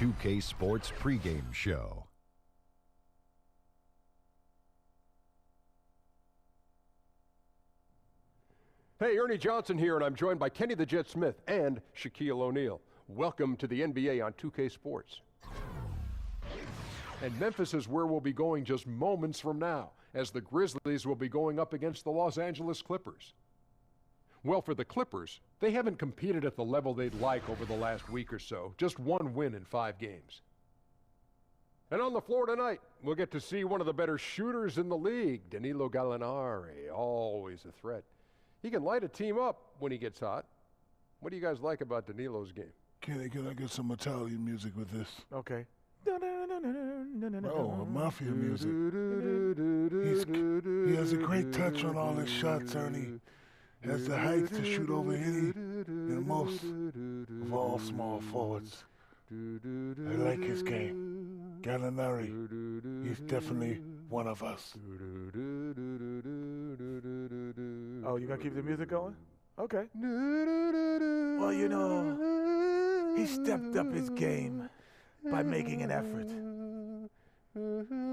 2K Sports pregame show. Hey, Ernie Johnson here, and I'm joined by Kenny the Jet Smith and Shaquille O'Neal. Welcome to the NBA on 2K Sports. And Memphis is where we'll be going just moments from now, as the Grizzlies will be going up against the Los Angeles Clippers. Well, for the Clippers, they haven't competed at the level they'd like over the last week or so, just one win in 5 games. And on the floor tonight, we'll get to see one of the better shooters in the league, Danilo Gallinari, always a threat. He can light a team up when he gets hot. What do you guys like about Danilo's game? Kenny, can I get some Italian music with this? Okay. Oh, mafia music. He has a great touch on all his shots, Ernie. Has the height to shoot over any and most of all small forwards. I like his game. Gallinari, he's definitely one of us. Oh, you gonna keep the music going? Okay. Well, you know, he stepped up his game by making an effort.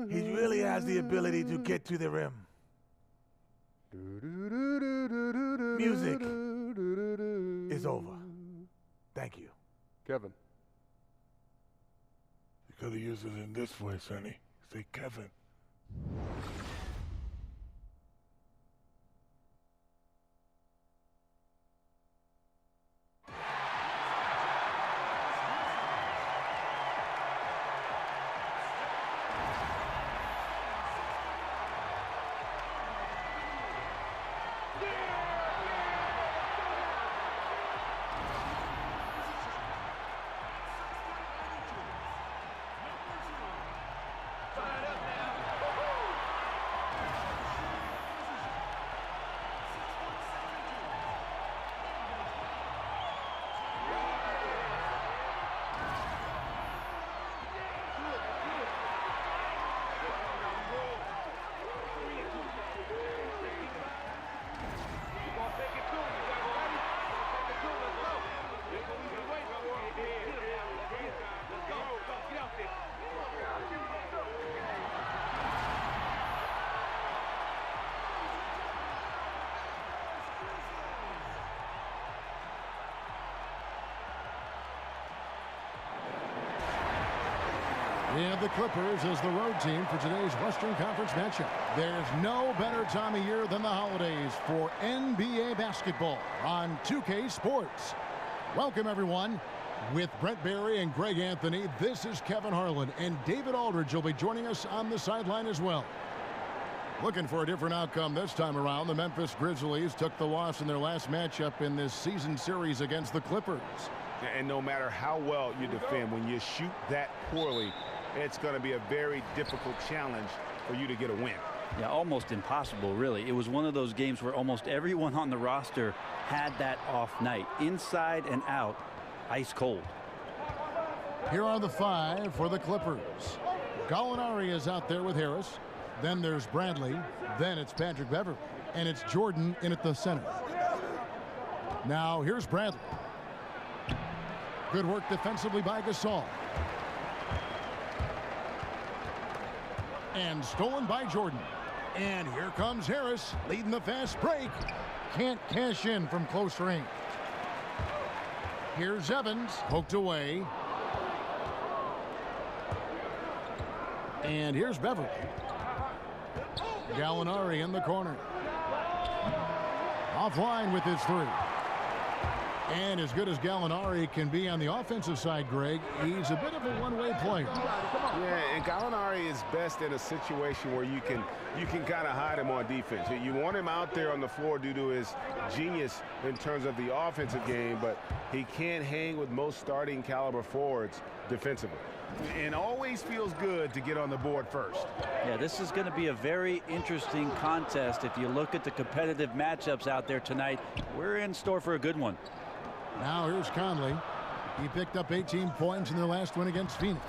He really has the ability to get to the rim. Music is over. Thank you. Kevin. You could have used it in this voice, Ernie. Say Kevin. And the Clippers as the road team for today's Western Conference matchup. There's no better time of year than the holidays for NBA basketball on 2K Sports. Welcome, everyone. With Brent Barry and Greg Anthony, this is Kevin Harlan, and David Aldridge will be joining us on the sideline as well. Looking for a different outcome this time around, the Memphis Grizzlies took the loss in their last matchup in this season series against the Clippers. And no matter how well you defend, when you shoot that poorly, it's going to be a very difficult challenge for you to get a win. Yeah, almost impossible, really. It was one of those games where almost everyone on the roster had that off night. Inside and out, ice cold. Here are the 5 for the Clippers. Gallinari is out there with Harris. Then there's Bradley. Then it's Patrick Beverley. And it's Jordan in at the center. Now here's Bradley. Good work defensively by Gasol. And stolen by Jordan. And here comes Harris leading the fast break. Can't cash in from close range. Here's Evans, poked away. And here's Beverley. Gallinari in the corner. Offline with his 3. And as good as Gallinari can be on the offensive side, Greg, he's a bit of a one-way player. Yeah, and Gallinari is best in a situation where you can kind of hide him on defense. You want him out there on the floor due to his genius in terms of the offensive game, but he can't hang with most starting caliber forwards defensively. And always feels good to get on the board first. Yeah, this is going to be a very interesting contest. If you look at the competitive matchups out there tonight, we're in store for a good one. Now here's Conley. He picked up 18 points in their last win against Phoenix.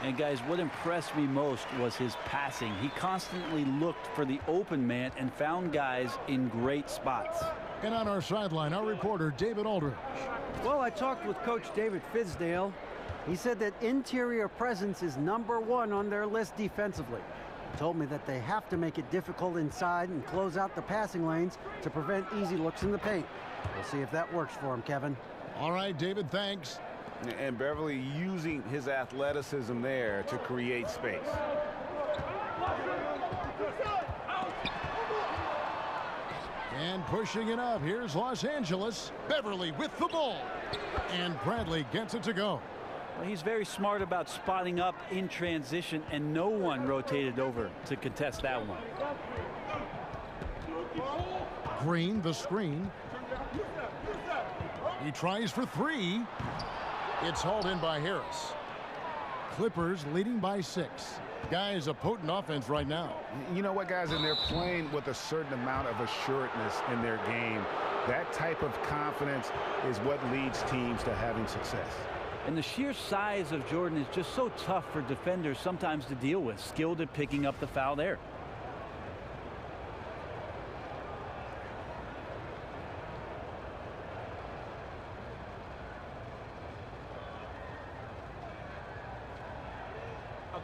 And guys, what impressed me most was his passing. He constantly looked for the open man and found guys in great spots. And on our sideline, our reporter, David Aldridge. Well, I talked with Coach David Fizdale, He said that interior presence is #1 on their list defensively. He told me that they have to make it difficult inside and close out the passing lanes to prevent easy looks in the paint. We'll see if that works for him, Kevin. All right, David, thanks. And Beverly using his athleticism there to create space. And pushing it up, here's Los Angeles. Beverly with the ball. And Bradley gets it to go. Well, he's very smart about spotting up in transition, and no one rotated over to contest that one. Green, the screen. He tries for 3. It's hauled in by Harris. Clippers leading by 6. Guys, a potent offense right now. You know what, guys? And they're playing with a certain amount of assuredness in their game. That type of confidence is what leads teams to having success. And the sheer size of Jordan is just so tough for defenders sometimes to deal with. Skilled at picking up the foul there.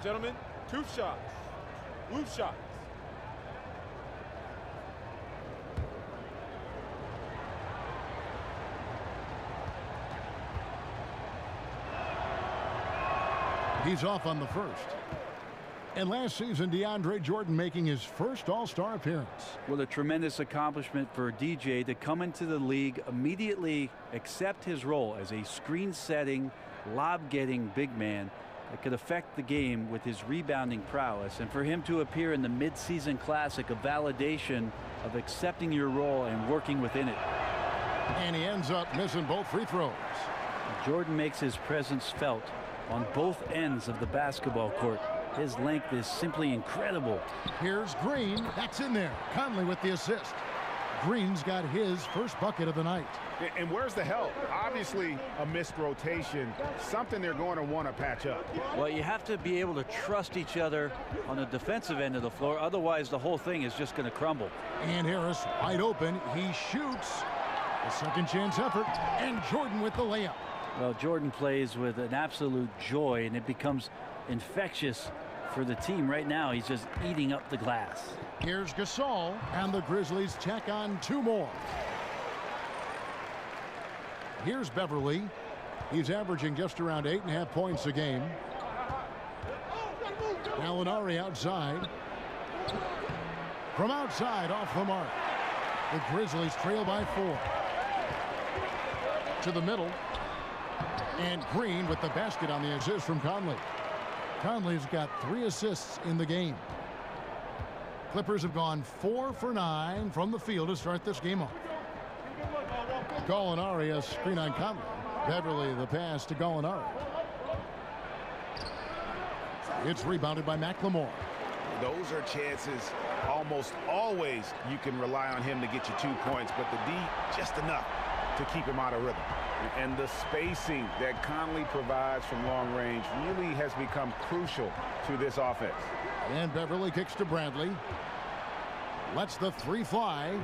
Gentlemen, 2 shots. Blue shots. He's off on the first. And last season, DeAndre Jordan making his first All-Star appearance. Well, a tremendous accomplishment for DJ to come into the league, immediately accept his role as a screen-setting, lob-getting big man that could affect the game with his rebounding prowess. And for him to appear in the mid-season classic, a validation of accepting your role and working within it. And he ends up missing both free throws. Jordan makes his presence felt on both ends of the basketball court. His length is simply incredible. Here's Green. That's in there. Conley with the assist. Green's got his first bucket of the night. And where's the help? Obviously a missed rotation, something they're going to want to patch up. Well, you have to be able to trust each other on the defensive end of the floor. Otherwise, the whole thing is just going to crumble. And Harris wide open. He shoots. A second chance effort. And Jordan with the layup. Well, Jordan plays with an absolute joy, and it becomes infectious for the team right now. He's just eating up the glass. Here's Gasol, and the Grizzlies tack on 2 more. Here's Beverly. He's averaging just around 8.5 points a game. Gallinari outside. From outside, off the mark. The Grizzlies trail by 4. To the middle. And Green with the basket on the assist from Conley. Conley's got 3 assists in the game. Clippers have gone 4 for 9 from the field to start this game off. Gallinari, a screen on Conley. Beverly, the pass to Gallinari. It's rebounded by McLemore. Those are chances almost always you can rely on him to get you 2 points, but the D just enough to keep him out of rhythm. And the spacing that Conley provides from long range really has become crucial to this offense. And Beverly kicks to Bradley. Lets the 3 fly.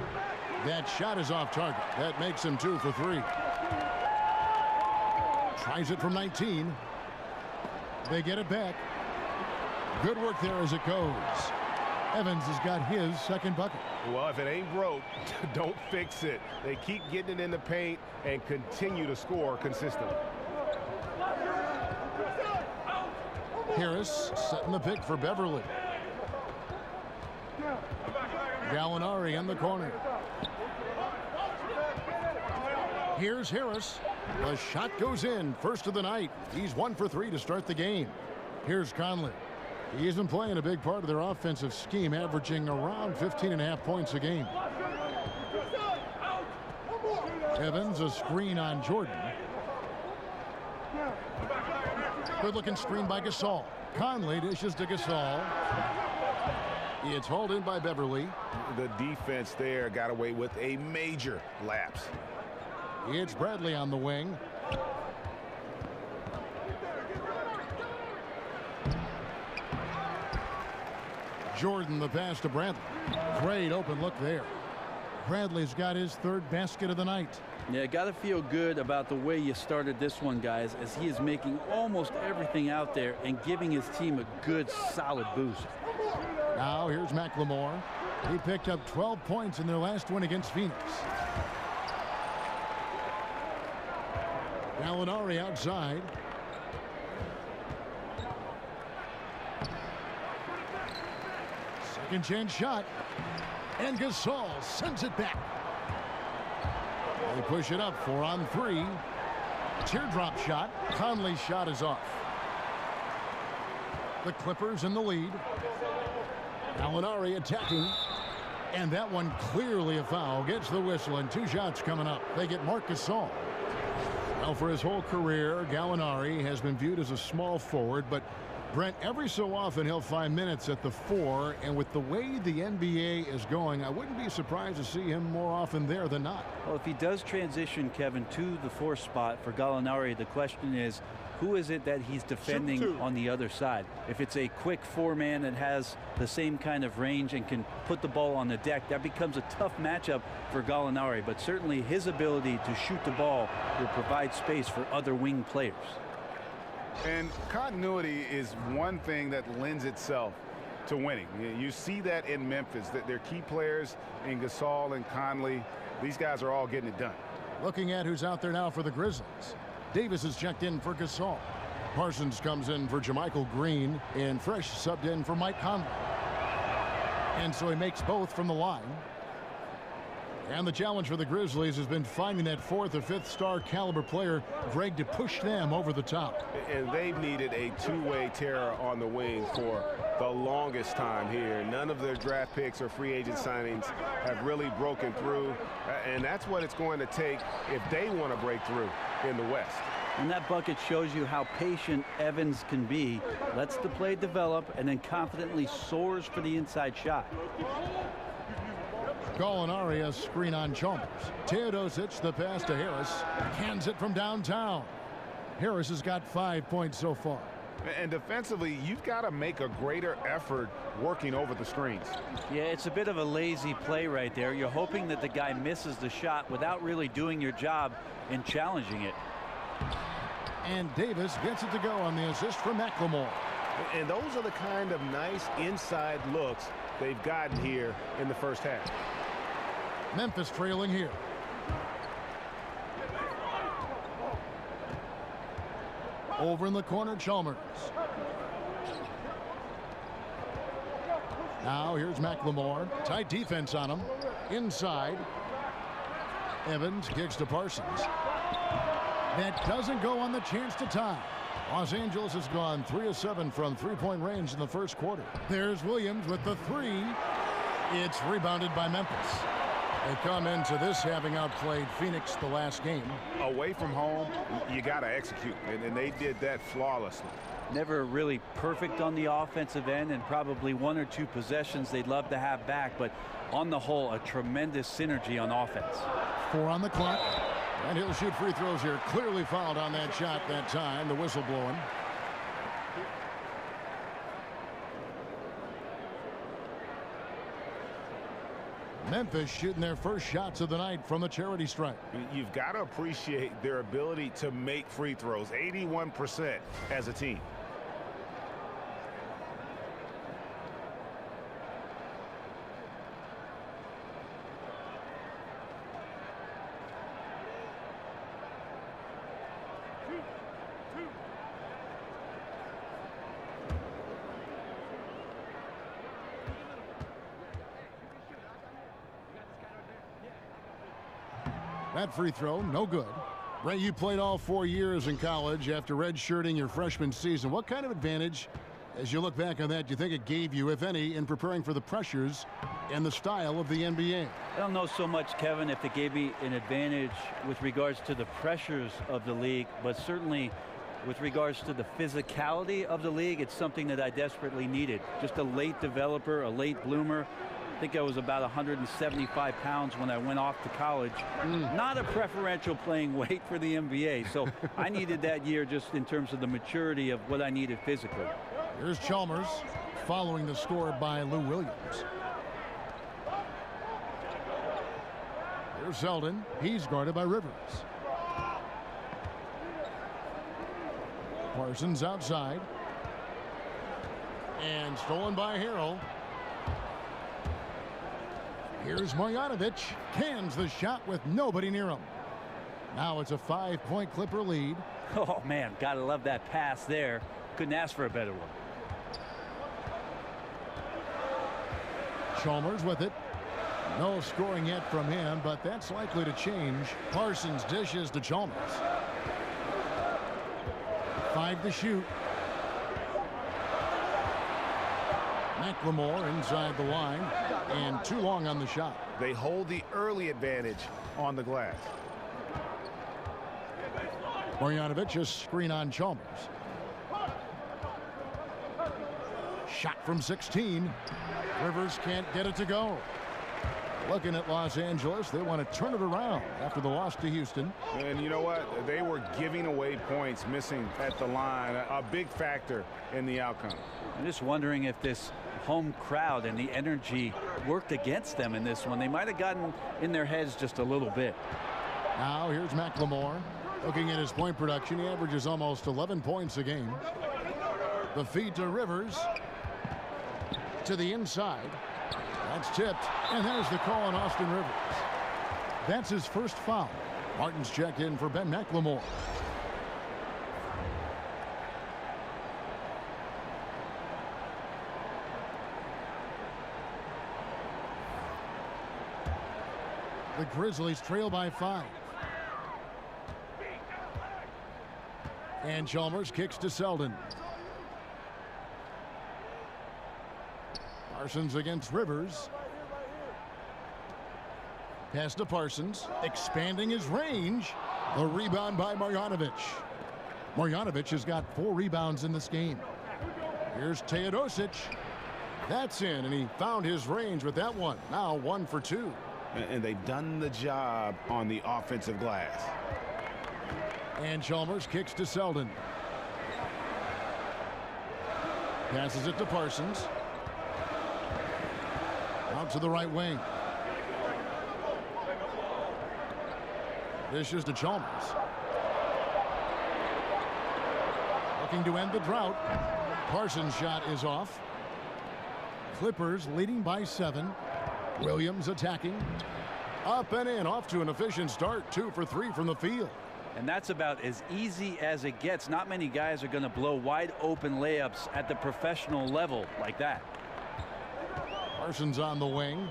That shot is off target. That makes him 2 for 3. Tries it from 19. They get it back. Good work there as it goes. Evans has got his second bucket. Well, if it ain't broke, don't fix it. They keep getting it in the paint and continue to score consistently. Harris setting the pick for Beverly. Gallinari in the corner. Here's Harris. The shot goes in. First of the night. He's 1 for 3 to start the game. Here's Conley. He isn't playing a big part of their offensive scheme, averaging around 15.5 points a game. Evans, a screen on Jordan. Good-looking screen by Gasol. Conley dishes to Gasol. It's hauled in by Beverly. The defense there got away with a major lapse. It's Bradley on the wing. Jordan the pass to Bradley. Great open look there. Bradley's got his 3rd basket of the night. Yeah, got to feel good about the way you started this one, guys, as he is making almost everything out there and giving his team a good, solid boost. Now here's McLemore. He picked up 12 points in their last win against Phoenix. Gallinari outside. Second chance shot. And Gasol sends it back. They push it up 4 on 3. Teardrop shot. Conley's shot is off. The Clippers in the lead. Gallinari attacking. And that one clearly a foul. Gets the whistle and 2 shots coming up. They get Marc Gasol. Well, for his whole career, Gallinari has been viewed as a small forward, but Brent, every so often he'll find minutes at the 4, and with the way the NBA is going, I wouldn't be surprised to see him more often there than not. Well, if he does transition, Kevin, to the 4 spot for Gallinari, the question is, who is it that he's defending on the other side? If it's a quick 4-man that has the same kind of range and can put the ball on the deck, that becomes a tough matchup for Gallinari. But certainly his ability to shoot the ball will provide space for other wing players. And continuity is one thing that lends itself to winning. You see that in Memphis, that their key players in Gasol and Conley, these guys are all getting it done. Looking at who's out there now for the Grizzlies. Davis is checked in for Gasol. Parsons comes in for JaMychal Green, and Fresh subbed in for Mike Conley. And so he makes both from the line. And the challenge for the Grizzlies has been finding that 4th or 5th star caliber player, Greg, to push them over the top. And they've needed a 2-way terror on the wing for the longest time here. None of their draft picks or free agent signings have really broken through. And that's what it's going to take if they want to break through in the West. And that bucket shows you how patient Evans can be. Lets the play develop and then confidently soars for the inside shot. Gallinari a screen on Chalmers. Teodosic the pass to Harris. Hands it from downtown. Harris has got 5 points so far. And defensively, you've got to make a greater effort working over the screens. Yeah, it's a bit of a lazy play right there. You're hoping that the guy misses the shot without really doing your job in challenging it. And Davis gets it to go on the assist from McLemore. And those are the kind of nice inside looks they've gotten here in the first half. Memphis trailing here. Over in the corner, Chalmers. Now here's McLemore. Tight defense on him. Inside. Evans kicks to Parsons. That doesn't go on the chance to tie. Los Angeles has gone 3 of 7 from 3-point range in the first quarter. There's Williams with the 3. It's rebounded by Memphis. They come into this having outplayed Phoenix the last game. Away from home, you got to execute, and they did that flawlessly. Never really perfect on the offensive end, and probably 1 or 2 possessions they'd love to have back, but on the whole, a tremendous synergy on offense. 4 on the clock. And he'll shoot free throws here. Clearly fouled on that shot that time. The whistle blowing. Memphis shooting their first shots of the night from the charity stripe. You've got to appreciate their ability to make free throws. 81% as a team. That free throw, no good. Ray, you played all 4 years in college after redshirting your freshman season. What kind of advantage, as you look back on that, do you think it gave you, if any, in preparing for the pressures and the style of the NBA? I don't know so much, Kevin, if it gave me an advantage with regards to the pressures of the league, but certainly with regards to the physicality of the league, it's something that I desperately needed. Just a late developer, a late bloomer. I think I was about 175 pounds when I went off to college. Not a preferential playing weight for the NBA. So I needed that year just in terms of the maturity of what I needed physically. Here's Chalmers following the score by Lou Williams. Here's Zeldin. He's guarded by Rivers. Parsons outside. And stolen by Harrell. Here's Marjanovic. Cans the shot with nobody near him. Now it's a 5-point Clipper lead. Oh, man, gotta love that pass there. Couldn't ask for a better one. Chalmers with it. No scoring yet from him, but that's likely to change. Parsons dishes to Chalmers. 5 to shoot. McLemore inside the line, and too long on the shot. They hold the early advantage on the glass. Marjanovic, a screen on Chalmers. Shot from 16. Rivers can't get it to go. Looking at Los Angeles, they want to turn it around after the loss to Houston. And you know what? They were giving away points, missing at the line, a big factor in the outcome. I'm just wondering if this home crowd and the energy worked against them in this one. They might have gotten in their heads just a little bit. Now here's McLemore. Looking at his point production, he averages almost 11 points a game. The feed to Rivers. To the inside. That's tipped, and there's the call on Austin Rivers. That's his first foul. Martin's checked in for Ben McLemore. The Grizzlies trail by 5. And Chalmers kicks to Zeldin. Parsons against Rivers. Pass to Parsons, expanding his range. The rebound by Marjanovic. Marjanovic has got 4 rebounds in this game. Here's Teodosic. That's in, and he found his range with that one. Now 1 for 2. And they've done the job on the offensive glass. And Chalmers kicks to Zeldin. Passes it to Parsons. Out to the right wing. Dishes to Chalmers. Looking to end the drought. Parsons' shot is off. Clippers leading by 7. Williams attacking. Up and in, off to an efficient start. 2 for 3 from the field. And that's about as easy as it gets. Not many guys are going to blow wide open layups at the professional level like that. Parsons on the wing.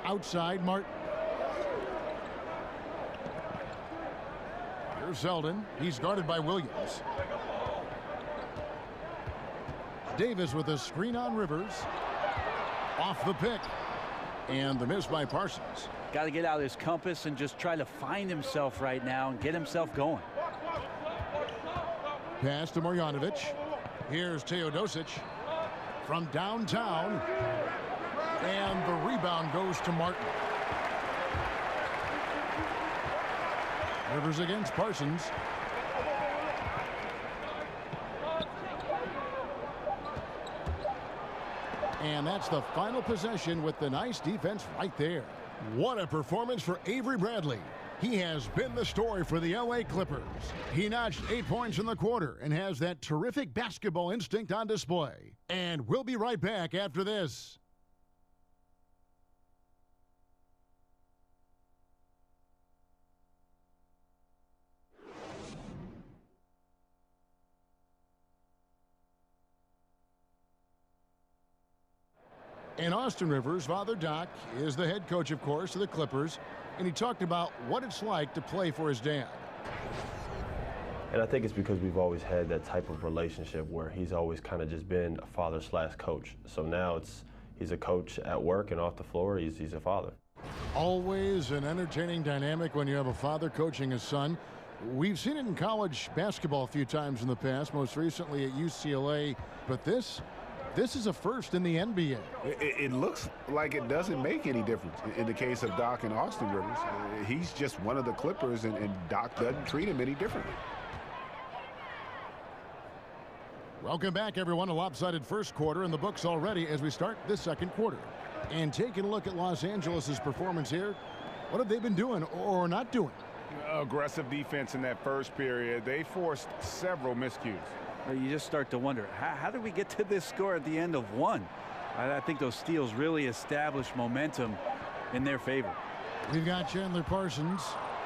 Outside, Martin. Here's Zeldin. He's guarded by Williams. Davis with a screen on Rivers. Off the pick. And the miss by Parsons. Got to get out his compass and just try to find himself right now and get himself going. Pass to Marjanovic. Here's Teodosic from downtown. And the rebound goes to Martin. Rivers against Parsons. And that's the final possession with the nice defense right there. What a performance for Avery Bradley. He has been the story for the LA Clippers. He notched 8 points in the quarter and has that terrific basketball instinct on display. And we'll be right back after this. And Austin Rivers, Father Doc, is the head coach, of course, of the Clippers. And he talked about what it's like to play for his dad. And I think it's because we've always had that type of relationship where he's always kind of just been a father/coach. So now he's a coach at work and off the floor, he's a father. Always an entertaining dynamic when you have a father coaching his son. We've seen it in college basketball a few times in the past, most recently at UCLA. But this is a first in the NBA. It looks like it doesn't make any difference in the case of Doc and Austin Rivers. He's just one of the Clippers, and Doc doesn't treat him any differently. Welcome back, everyone. A lopsided first quarter in the books already as we start this second quarter. And taking a look at Los Angeles' performance here, What have they been doing or not doing? Aggressive defense in that first period. They forced several miscues. You just start to wonder, how did we get to this score at the end of one? I think those steals really established momentum in their favor. We've got Chandler Parsons.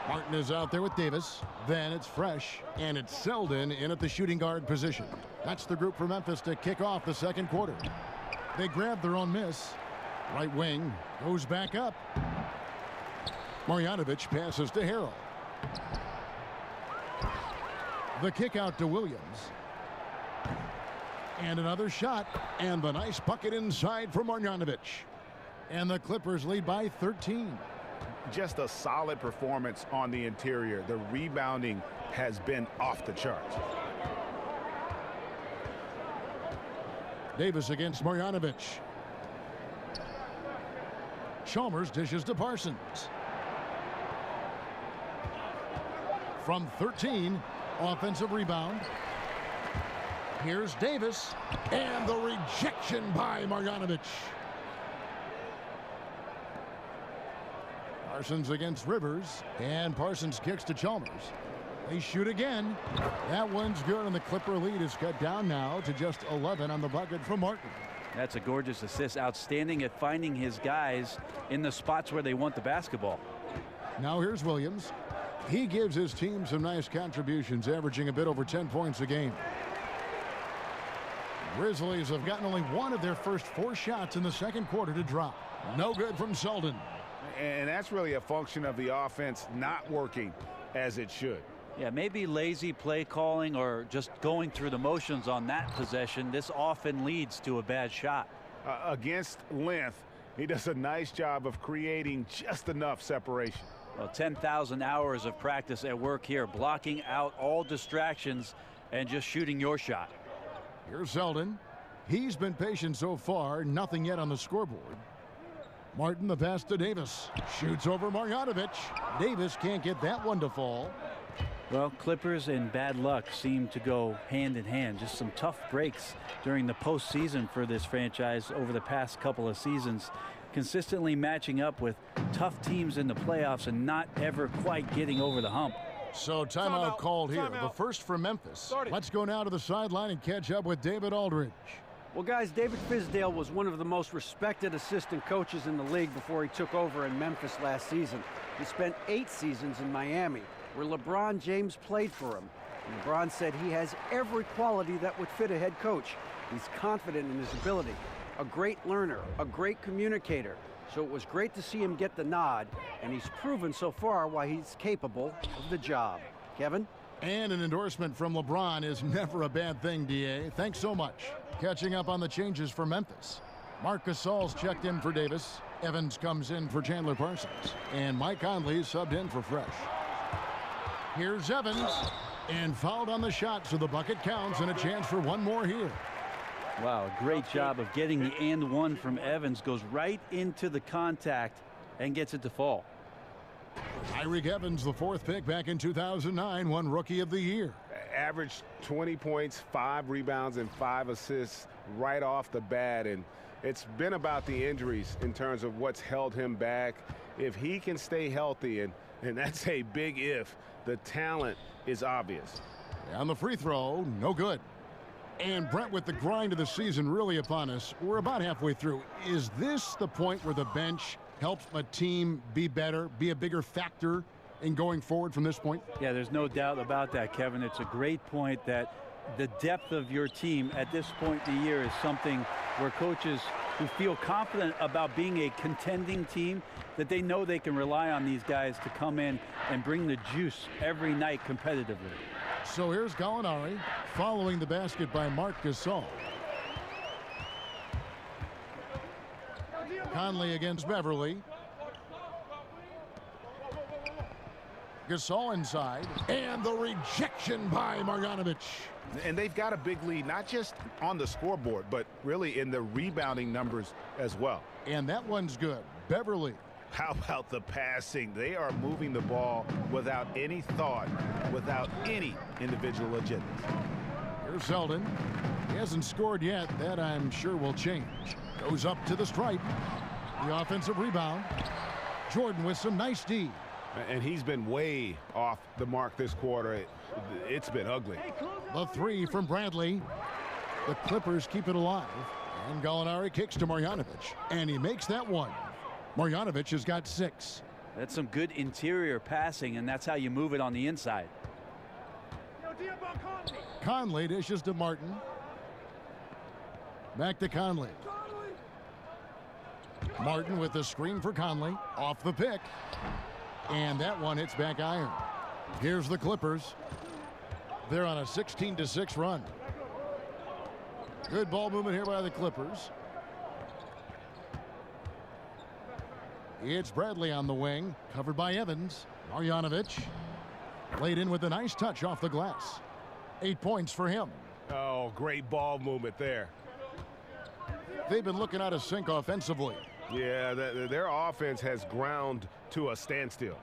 Martin is out there with Davis. Then it's Fresh, and it's Selden in at the shooting guard position. That's the group for Memphis to kick off the second quarter. They grab their own miss. Right wing goes back up. Marjanovic passes to Harrell. The kick out to Williams. And another shot, and the nice bucket inside for Marjanovic. And the Clippers lead by 13. Just a solid performance on the interior. The rebounding has been off the charts. Davis against Marjanovic. Chalmers dishes to Parsons. From 13, offensive rebound. Here's Davis, and the rejection by Marjanovic. Parsons against Rivers, and Parsons kicks to Chalmers. They shoot again. That one's good, and the Clipper lead is cut down now to just 11 on the bucket from Martin. That's a gorgeous assist. Outstanding at finding his guys in the spots where they want the basketball. Now here's Williams. He gives his team some nice contributions, averaging a bit over 10 points a game. Grizzlies have gotten only one of their first 4 shots in the second quarter to drop. No good from Selden. And that's really a function of the offense not working as it should. Yeah, maybe lazy play calling or just going through the motions on that possession. This often leads to a bad shot. Against length, he does a nice job of creating just enough separation. Well, 10,000 hours of practice at work here, blocking out all distractions and just shooting your shot. Here's Selden. He's been patient so far, nothing yet on the scoreboard. Martin, the pass to Davis. Shoots over Marjanovic. Davis can't get that one to fall. Well, Clippers and bad luck seem to go hand in hand. Just some tough breaks during the postseason for this franchise over the past couple of seasons. Consistently matching up with tough teams in the playoffs and not ever quite getting over the hump. So timeout called here. The first for Memphis. Let's go now to the sideline and catch up with David Aldridge. Well, guys, David Fizdale was one of the most respected assistant coaches in the league before he took over in Memphis last season. He spent 8 seasons in Miami, where LeBron James played for him. And LeBron said he has every quality that would fit a head coach. He's confident in his ability, a great learner, a great communicator. So it was great to see him get the nod, and he's proven so far why he's capable of the job. Kevin? And an endorsement from LeBron is never a bad thing, D.A. Thanks so much. Catching up on the changes for Memphis. Marc Gasol's checked in for Davis. Evans comes in for Chandler Parsons. And Mike Conley subbed in for Fresh. Here's Evans. And fouled on the shot, so the bucket counts and a chance for one more here. Wow, great job of getting the and one from Evans. Goes right into the contact and gets it to fall. Tyreek Evans, the 4th pick back in 2009, won Rookie of the Year. Averaged 20 points, 5 rebounds, and 5 assists right off the bat. And it's been about the injuries in terms of what's held him back. If he can stay healthy, and that's a big if, the talent is obvious. On the free throw, no good. And Brent, with the grind of the season really upon us, we're about halfway through. Is this the point where the bench helps a team be better, be a bigger factor in going forward from this point? Yeah, there's no doubt about that, Kevin. It's a great point that the depth of your team at this point in the year is something where coaches who feel confident about being a contending team, that they know they can rely on these guys to come in and bring the juice every night competitively. So here's Gallinari following the basket by Marc Gasol. Conley against Beverly. Gasol inside, and the rejection by Marjanovic. And they've got a big lead, not just on the scoreboard, but really in the rebounding numbers as well. And that one's good. Beverly. How about the passing? They are moving the ball without any thought, without any individual agendas. Here's Selden. He hasn't scored yet. That, I'm sure, will change. Goes up to the stripe. The offensive rebound. Jordan with some nice D. And he's been way off the mark this quarter. It's been ugly. The three from Bradley. The Clippers keep it alive. And Gallinari kicks to Marjanovic. And he makes that one. Marjanovic has got 6. That's some good interior passing, and that's how you move it on the inside. Conley dishes to Martin. Back to Conley. Martin with the screen for Conley. Off the pick. And that one hits back iron. Here's the Clippers. They're on a 16-6 run. Good ball movement here by the Clippers. It's Bradley on the wing, covered by Evans. Marjanovic laid in with a nice touch off the glass. 8 points for him. Oh, great ball movement there. They've been looking out of sync offensively. Yeah, their offense has ground to a standstill.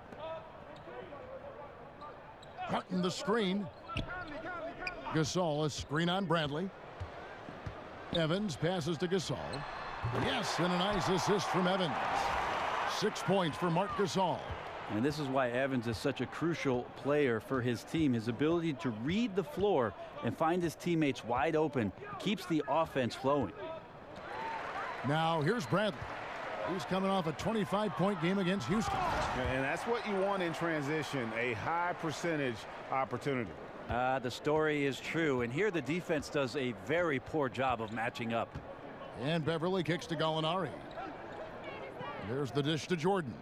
Martin the screen. Gasol a screen on Bradley. Evans passes to Gasol. Yes, and a nice assist from Evans. 6 points for Marc Gasol. And this is why Evans is such a crucial player for his team. His ability to read the floor and find his teammates wide open keeps the offense flowing. Now here's Bradley. He's coming off a 25-point game against Houston. And that's what you want in transition, a high percentage opportunity. The story is true, and here the defense does a very poor job of matching up. And Beverly kicks to Gallinari. There's the dish to Jordan.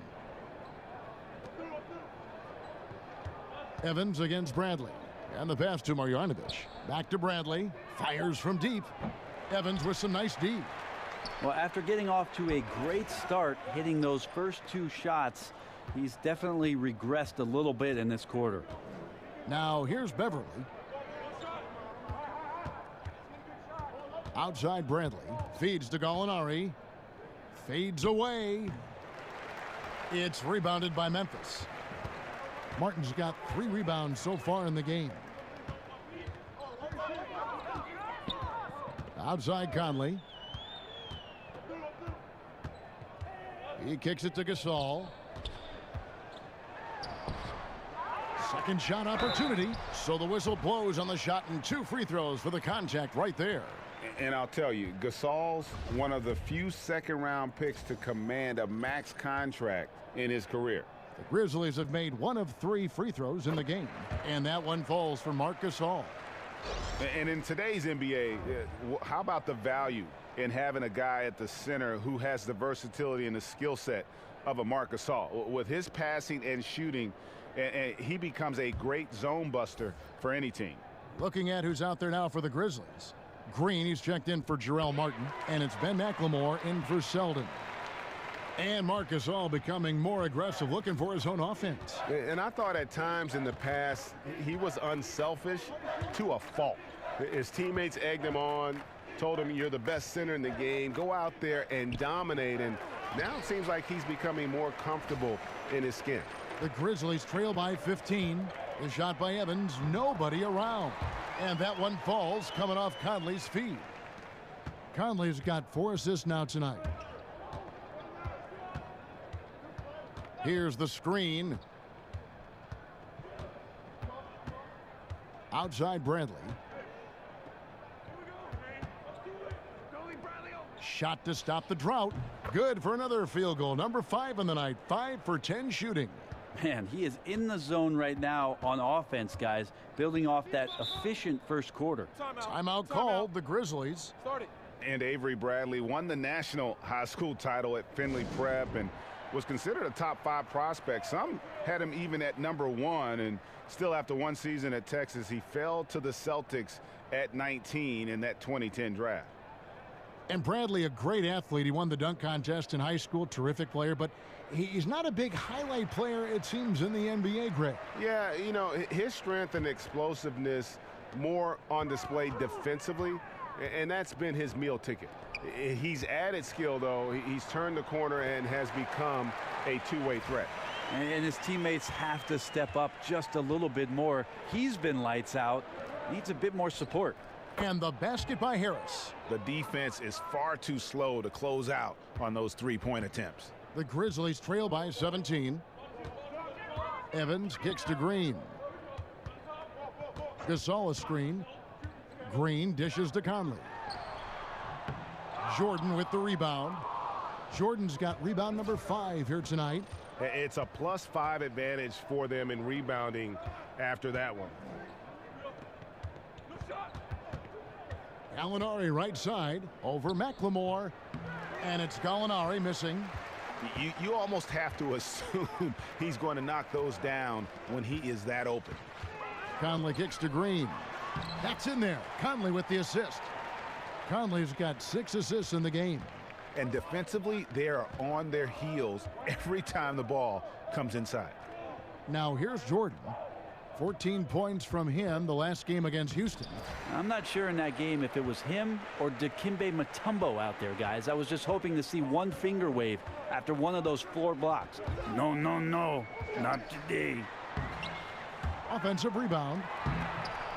Evans against Bradley. And the pass to Marjanovic. Back to Bradley. Fires from deep. Evans with some nice D. Well, after getting off to a great start, hitting those first 2 shots, he's definitely regressed a little bit in this quarter. Now here's Beverly. Outside Bradley. Feeds to Gallinari. Fades away. It's rebounded by Memphis. Martin's got 3 rebounds so far in the game. Outside Conley. He kicks it to Gasol. Second shot opportunity. So the whistle blows on the shot and 2 free throws for the contact right there. And I'll tell you, Gasol's one of the few second-round picks to command a max contract in his career. The Grizzlies have made 1 of 3 free throws in the game. And that one falls for Marc Gasol. And in today's NBA, how about the value in having a guy at the center who has the versatility and the skill set of a Marc Gasol? With his passing and shooting, and he becomes a great zone buster for any team. Looking at who's out there now for the Grizzlies. Green, he's checked in for Jarrell Martin, and it's Ben McLemore in for Selden. And Marc Gasol becoming more aggressive, looking for his own offense. And I thought at times in the past he was unselfish to a fault. His teammates egged him on, told him, you're the best center in the game, go out there and dominate. And now it seems like he's becoming more comfortable in his skin. The Grizzlies trail by 15. The shot by Evans, nobody around. And that one falls, coming off Conley's feet. Conley's got 4 assists now tonight. Here's the screen. Outside Bradley. Shot to stop the drought. Good for another field goal. Number 5 in the night. 5 for 10 shooting. Man, he is in the zone right now on offense, guys, building off that efficient first quarter. Timeout called. The Grizzlies. And Avery Bradley won the national high school title at Findlay Prep and was considered a top 5 prospect. Some had him even at number 1, and still after 1 season at Texas, he fell to the Celtics at 19 in that 2010 draft. And Bradley, a great athlete. He won the dunk contest in high school, terrific player, but he's not a big highlight player, it seems, in the NBA, Greg. Yeah, you know, his strength and explosiveness more on display defensively, and that's been his meal ticket. He's added skill, though. He's turned the corner and has become a two-way threat. And his teammates have to step up just a little bit more. He's been lights out. Needs a bit more support. And the basket by Harris. The defense is far too slow to close out on those three-point attempts. The Grizzlies trail by 17. Evans kicks to Green. Gasol a screen. Green dishes to Conley. Jordan with the rebound. Jordan's got rebound number 5 here tonight. It's a +5 advantage for them in rebounding after that one. Gallinari right side over McLemore. And it's Gallinari missing. You almost have to assume he's going to knock those down when he is that open. Conley kicks to Green. That's in there. Conley with the assist. Conley's got 6 assists in the game. And defensively, they are on their heels every time the ball comes inside. Now here's Jordan. 14 points from him the last game against Houston. I'm not sure in that game if it was him or Dikembe Mutombo out there, guys. I was just hoping to see one finger wave after one of those floor blocks. No, no, no, not today. Offensive rebound.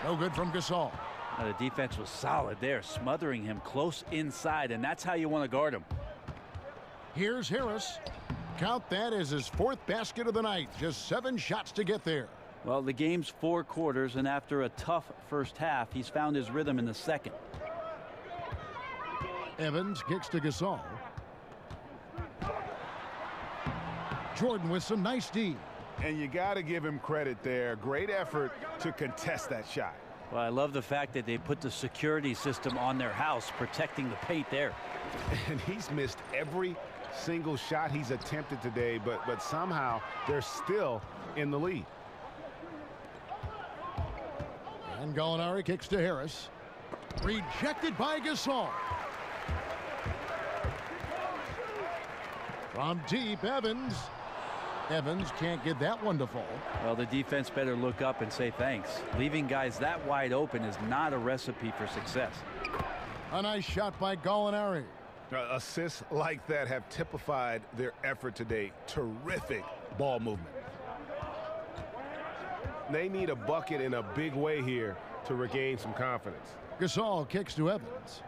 No good from Gasol. Now, the defense was solid there, smothering him close inside, and that's how you want to guard him. Here's Harris. Count that as his 4th basket of the night. Just 7 shots to get there. Well, the game's 4 quarters, and after a tough first half, he's found his rhythm in the second. Evans kicks to Gasol. Jordan with some nice D. And you got to give him credit there. Great effort to contest that shot. Well, I love the fact that they put the security system on their house, protecting the paint there. And he's missed every single shot he's attempted today, but somehow they're still in the lead. And Gallinari kicks to Harris. Rejected by Gasol. From deep, Evans. Evans can't get that one to fall. Well, the defense better look up and say thanks. Leaving guys that wide open is not a recipe for success. A nice shot by Gallinari. Assists like that have typified their effort today. Terrific ball movement. They need a bucket in a big way here to regain some confidence. Gasol kicks to Evans.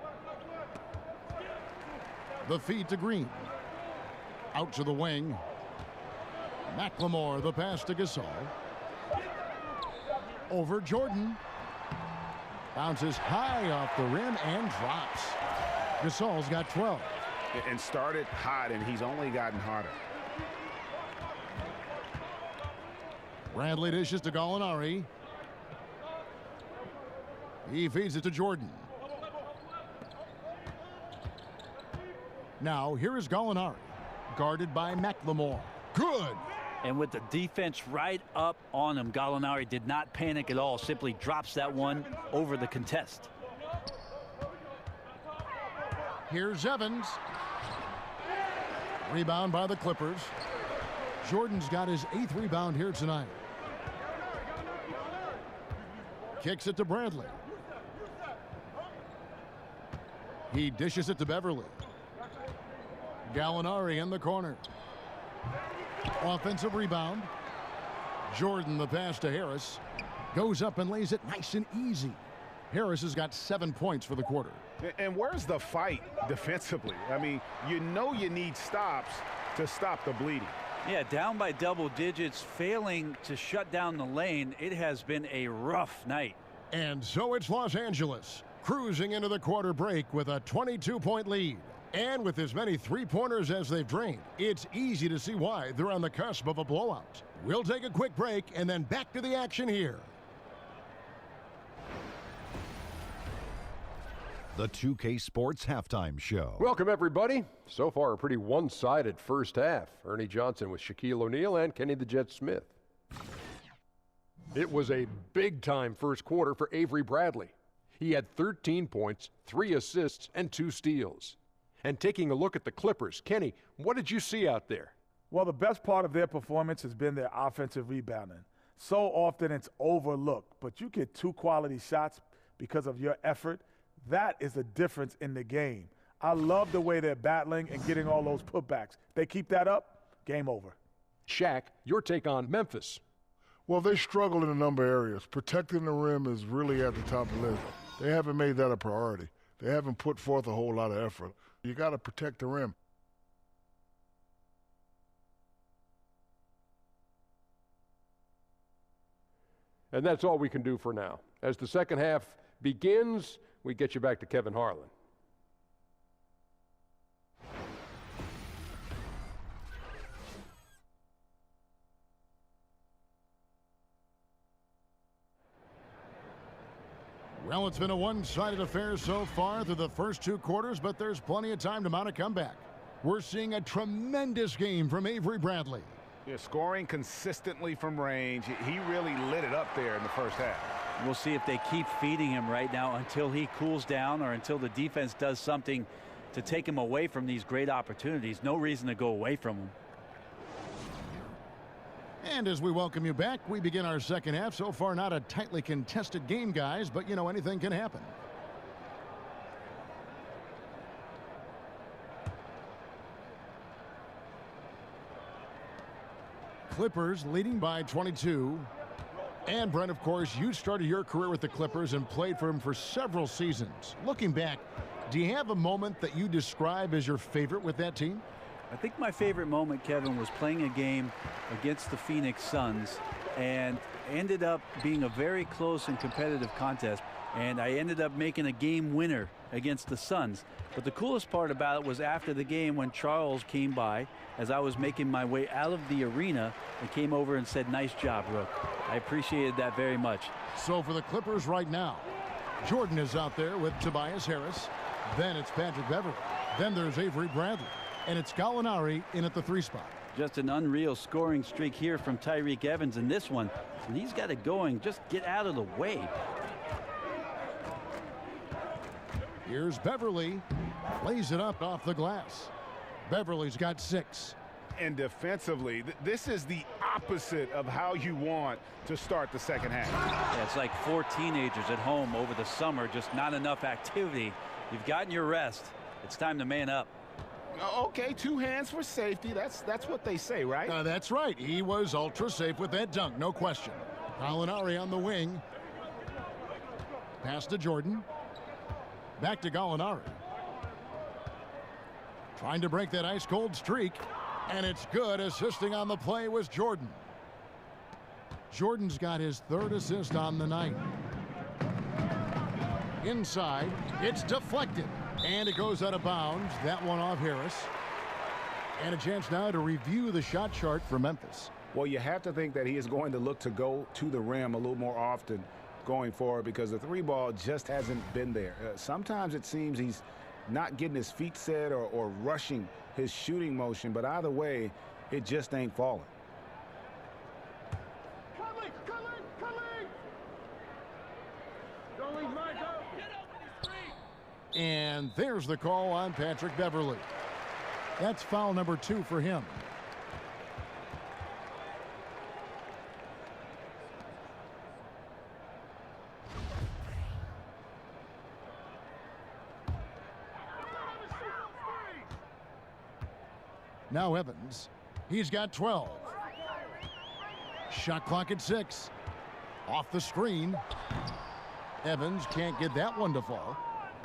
The feed to Green. Out to the wing. McLemore, the pass to Gasol. Over Jordan. Bounces high off the rim and drops. Gasol's got 12. And started hot, and he's only gotten hotter. Bradley dishes to Gallinari. He feeds it to Jordan. Now here is Gallinari, guarded by McLemore. Good. And with the defense right up on him, Gallinari did not panic at all, simply drops that one over the contest. Here's Evans. Rebound by the Clippers. Jordan's got his 8th rebound here tonight. Kicks it to Bradley. He dishes it to Beverly. Gallinari in the corner. Offensive rebound. Jordan, the pass to Harris. Goes up and lays it nice and easy. Harris has got 7 points for the quarter. And where's the fight defensively? I mean, you know you need stops to stop the bleeding. Yeah, down by double digits, failing to shut down the lane. It has been a rough night. And so it's Los Angeles, cruising into the quarter break with a 22-point lead. And with as many three-pointers as they've drained, it's easy to see why they're on the cusp of a blowout. We'll take a quick break and then back to the action here. The 2K Sports Halftime Show. Welcome, everybody. So far, a pretty one-sided first half. Ernie Johnson with Shaquille O'Neal and Kenny the Jet Smith. It was a big-time first quarter for Avery Bradley. He had 13 points, 3 assists, and 2 steals. And taking a look at the Clippers, Kenny, what did you see out there? Well, the best part of their performance has been their offensive rebounding. So often it's overlooked, but you get 2 quality shots because of your effort. That is the difference in the game. I love the way they're battling and getting all those putbacks. They keep that up, game over. Shaq, your take on Memphis. Well, they struggle in a number of areas. Protecting the rim is really at the top of the list. They haven't made that a priority. They haven't put forth a whole lot of effort. You got to protect the rim. And that's all we can do for now. As the second half begins, we get you back to Kevin Harlan. Well, it's been a one-sided affair so far through the first 2 quarters, but there's plenty of time to mount a comeback. We're seeing a tremendous game from Avery Bradley. Yeah, scoring consistently from range. He really lit it up there in the first half. We'll see if they keep feeding him right now until he cools down or until the defense does something to take him away from these great opportunities. No reason to go away from him. And as we welcome you back, we begin our second half. So far, not a tightly contested game, guys, but, you know, anything can happen. Clippers leading by 22. And, Brent, of course, you started your career with the Clippers and played for them for several seasons. Looking back, do you have a moment that you describe as your favorite with that team? I think my favorite moment, Kevin, was playing a game against the Phoenix Suns and ended up being a very close and competitive contest. And I ended up making a game winner against the Suns. But the coolest part about it was after the game when Charles came by as I was making my way out of the arena and came over and said, "Nice job, Rook." I appreciated that very much. So for the Clippers right now, Jordan is out there with Tobias Harris. Then it's Patrick Beverley. Then there's Avery Bradley. And it's Gallinari in at the 3 spot. Just an unreal scoring streak here from Tyreke Evans in this one. And he's got it going. Just get out of the way. Here's Beverley. Lays it up off the glass. Beverley's got 6. And defensively, this is the opposite of how you want to start the second half. Yeah, it's like 4 teenagers at home over the summer. Just not enough activity. You've gotten your rest. It's time to man up. Okay, 2 hands for safety. That's what they say, right? That's right. He was ultra safe with that dunk, no question. Gallinari on the wing. Pass to Jordan. Back to Gallinari. Trying to break that ice-cold streak. And it's good. Assisting on the play was Jordan. Jordan's got his 3rd assist on the night. Inside. It's deflected. And it goes out of bounds. That one off Harris. And a chance now to review the shot chart for Memphis. Well, you have to think that he is going to look to go to the rim a little more often going forward because the 3 ball just hasn't been there. Sometimes it seems he's not getting his feet set or rushing his shooting motion, but either way, it just ain't falling. And there's the call on Patrick Beverley. That's foul number 2 for him. Now Evans. He's got 12. Shot clock at 6. Off the screen. Evans can't get that one to fall.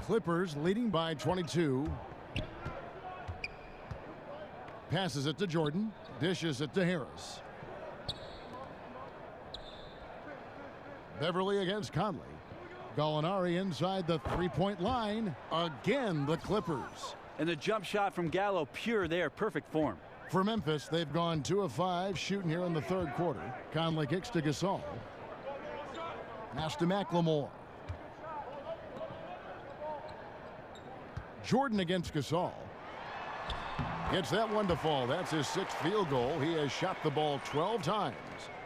Clippers leading by 22. Passes it to Jordan. Dishes it to Harris. Beverley against Conley. Gallinari inside the 3-point line. Again, the Clippers. And the jump shot from Gallo, pure there, perfect form. For Memphis, they've gone 2 of 5 shooting here in the 3rd quarter. Conley kicks to Gasol. Pass to McLemore. Jordan against Gasol. Gets that one to fall. That's his 6th field goal. He has shot the ball 12 times.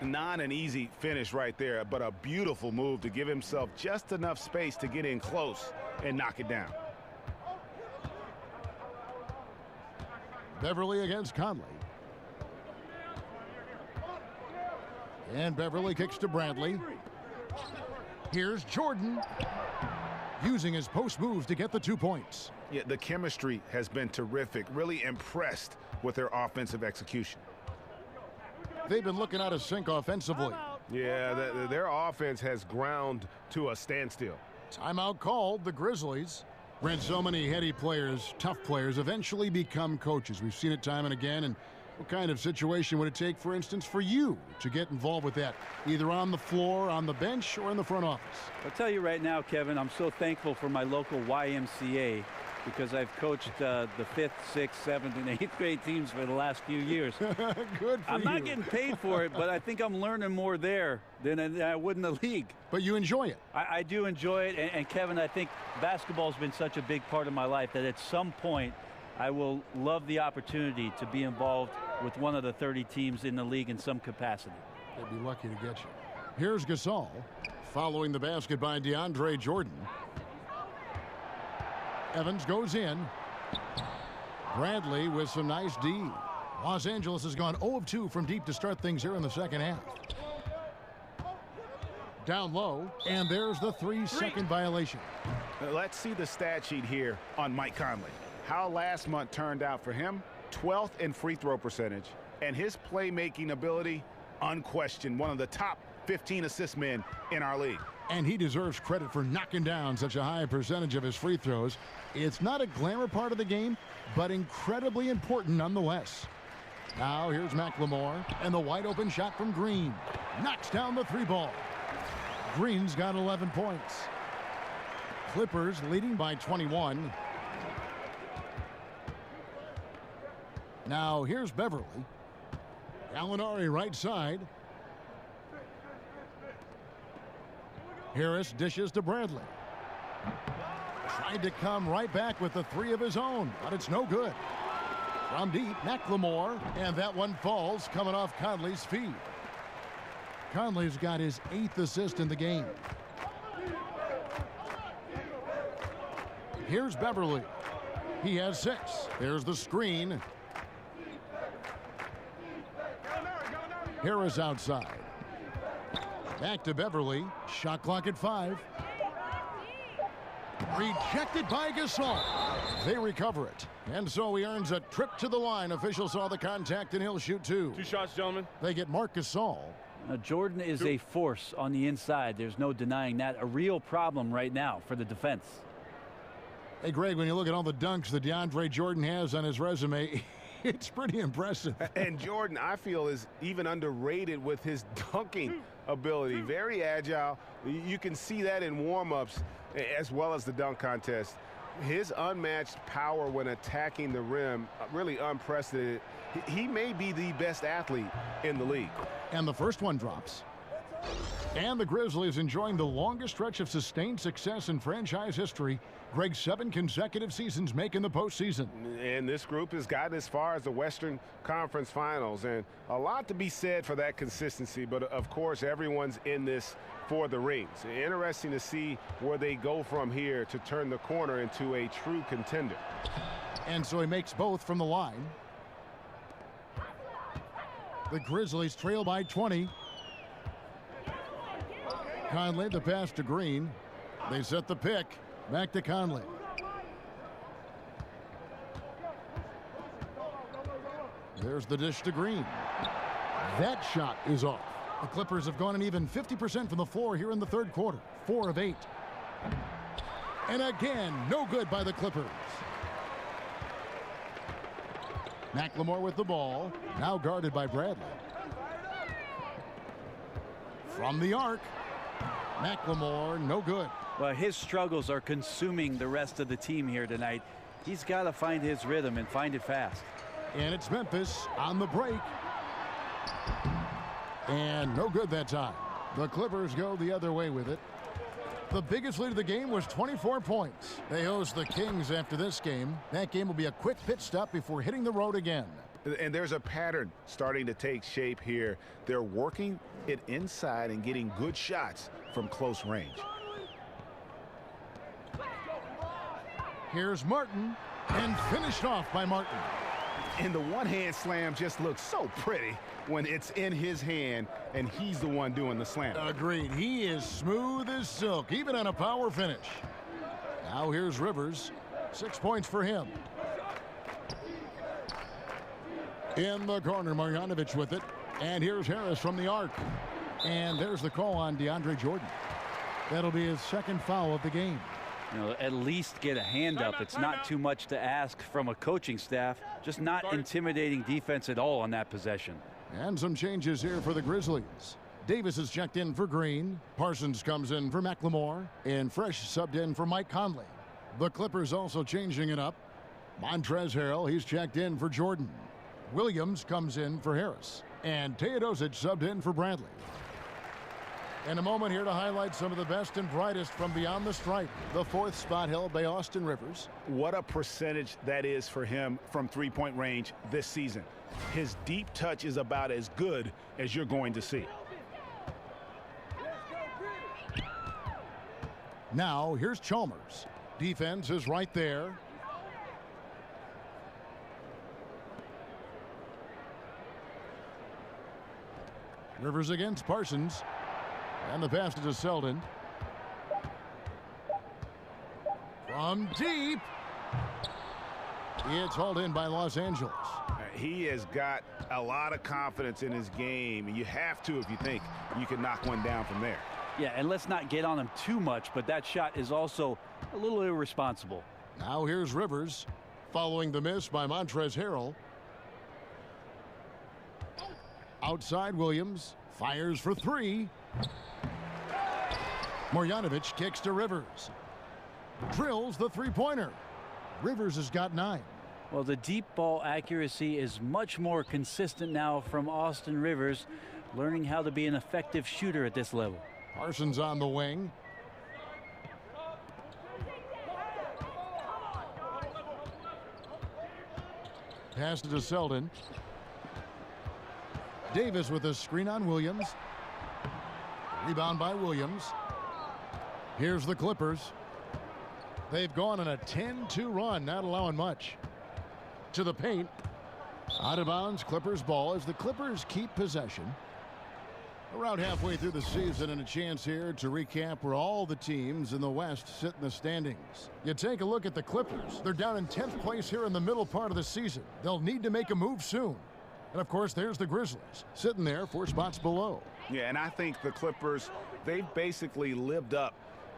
Not an easy finish right there, but a beautiful move to give himself just enough space to get in close and knock it down. Beverley against Conley. And Beverley kicks to Bradley. Here's Jordan. Using his post moves to get the 2 points. Yeah, the chemistry has been terrific. Really impressed with their offensive execution. They've been looking out of sync offensively. Yeah, their offense has ground to a standstill. Timeout called. The Grizzlies. Brent, so many heady players, tough players, eventually become coaches. We've seen it time and again, and What kind of situation would it take, for instance, for you to get involved with that, either on the floor, on the bench, or in the front office? I'll tell you right now, Kevin, I'm so thankful for my local YMCA because I've coached the 5th, 6th, 7th, and 8th grade teams for the last few years. Good for I'm you. not getting paid for it, but I think I'm learning more there than I would in the league. But you enjoy it. I do enjoy it, and Kevin, I think basketball's been such a big part of my life that at some point I will love the opportunity to be involved with one of the 30 teams in the league in some capacity. They'd be lucky to get you. Here's Gasol, following the basket by DeAndre Jordan. Evans goes in. Bradley with some nice D. Los Angeles has gone 0 of 2 from deep to start things here in the second half. Down low, and there's the 3-second violation. Let's see the stat sheet here on Mike Conley. How last month turned out for him: 12th in free throw percentage, and his playmaking ability, unquestioned, one of the top 15 assist men in our league. And he deserves credit for knocking down such a high percentage of his free throws. It's not a glamour part of the game, but incredibly important nonetheless. Now here's McLemore, and the wide open shot from Green. Knocks down the 3 ball. Green's got 11 points. Clippers leading by 21. Now here's Beverly. Gallinari right side. Harris dishes to Bradley. Tried to come right back with the 3 of his own, but it's no good. From deep, McLemore, and that one falls, coming off Conley's feet. Conley's got his 8th assist in the game. Here's Beverly. He has 6. There's the screen. Harris outside. Back to Beverly. Shot clock at 5. Rejected by Gasol. They recover it. And so he earns a trip to the line. Official saw the contact, and he'll shoot 2. 2 shots, gentlemen. They get Marc Gasol. Now, Jordan is a force on the inside. There's no denying that. A real problem right now for the defense. Hey, Greg, when you look at all the dunks that DeAndre Jordan has on his resume, it's pretty impressive. And Jordan, I feel, is even underrated with his dunking ability. Very agile. You can see that in warm-ups as well as the dunk contest. His unmatched power when attacking the rim, really unprecedented. He may be the best athlete in the league. And the first one drops. And the Grizzlies enjoying the longest stretch of sustained success in franchise history. Greg, 7 consecutive seasons making the postseason. And this group has gotten as far as the Western Conference Finals. And a lot to be said for that consistency. But, of course, everyone's in this for the rings. Interesting to see where they go from here to turn the corner into a true contender. And so he makes both from the line. The Grizzlies trail by 20. Conley, the pass to Green. They set the pick. Back to Conley. There's the dish to Green. That shot is off. The Clippers have gone an even 50% from the floor here in the third quarter. 4 of 8. And again, no good by the Clippers. McLemore with the ball. Now guarded by Bradley. From the arc. McLemore, no good. Well, his struggles are consuming the rest of the team here tonight. He's got to find his rhythm and find it fast. And it's Memphis on the break. And no good that time. The Clippers go the other way with it. The biggest lead of the game was 24 points. They host the Kings after this game. That game will be a quick pit stop before hitting the road again. And there's a pattern starting to take shape here. They're working it inside and getting good shots from close range. Here's Martin, and finished off by Martin. And the one-hand slam just looks so pretty when it's in his hand and he's the one doing the slam. Agreed. He is smooth as silk, even on a power finish. Now here's Rivers. 6 points for him. In the corner, Marjanovic with it. And here's Harris from the arc. And there's the call on DeAndre Jordan. That'll be his second foul of the game. You know, at least get a hand up. It's not too much to ask from a coaching staff. Just not intimidating defense at all on that possession. And some changes here for the Grizzlies. Davis is checked in for Green. Parsons comes in for McLemore. And Fresh subbed in for Mike Conley. The Clippers also changing it up. Montrezl Harrell, he's checked in for Jordan. Williams comes in for Harris. And Teodosic subbed in for Bradley. In a moment here to highlight some of the best and brightest from beyond the stripe. The 4th spot held by Austin Rivers. What a percentage that is for him from three-point range this season. His deep touch is about as good as you're going to see. Now here's Chalmers. Defense is right there. Rivers against Parsons. And the pass to Selden. From deep. It's hauled in by Los Angeles. He has got a lot of confidence in his game. You have to if you think you can knock one down from there. Yeah, and let's not get on him too much, but that shot is also a little irresponsible. Now here's Rivers following the miss by Montrezl Harrell. Outside Williams fires for 3. Marjanovic kicks to Rivers. Drills the three-pointer. Rivers has got 9. Well, the deep ball accuracy is much more consistent now from Austin Rivers, learning how to be an effective shooter at this level. Parsons on the wing. Pass to Selden. Davis with a screen on Williams. Rebound by Williams. Here's the Clippers. They've gone on a 10-2 run, not allowing much. To the paint. Out of bounds, Clippers ball as the Clippers keep possession. Around halfway through the season, and a chance here to recap where all the teams in the West sit in the standings. You take a look at the Clippers. They're down in 10th place here in the middle part of the season. They'll need to make a move soon. And of course, there's the Grizzlies sitting there 4 spots below. Yeah, and I think the Clippers, they've basically lived up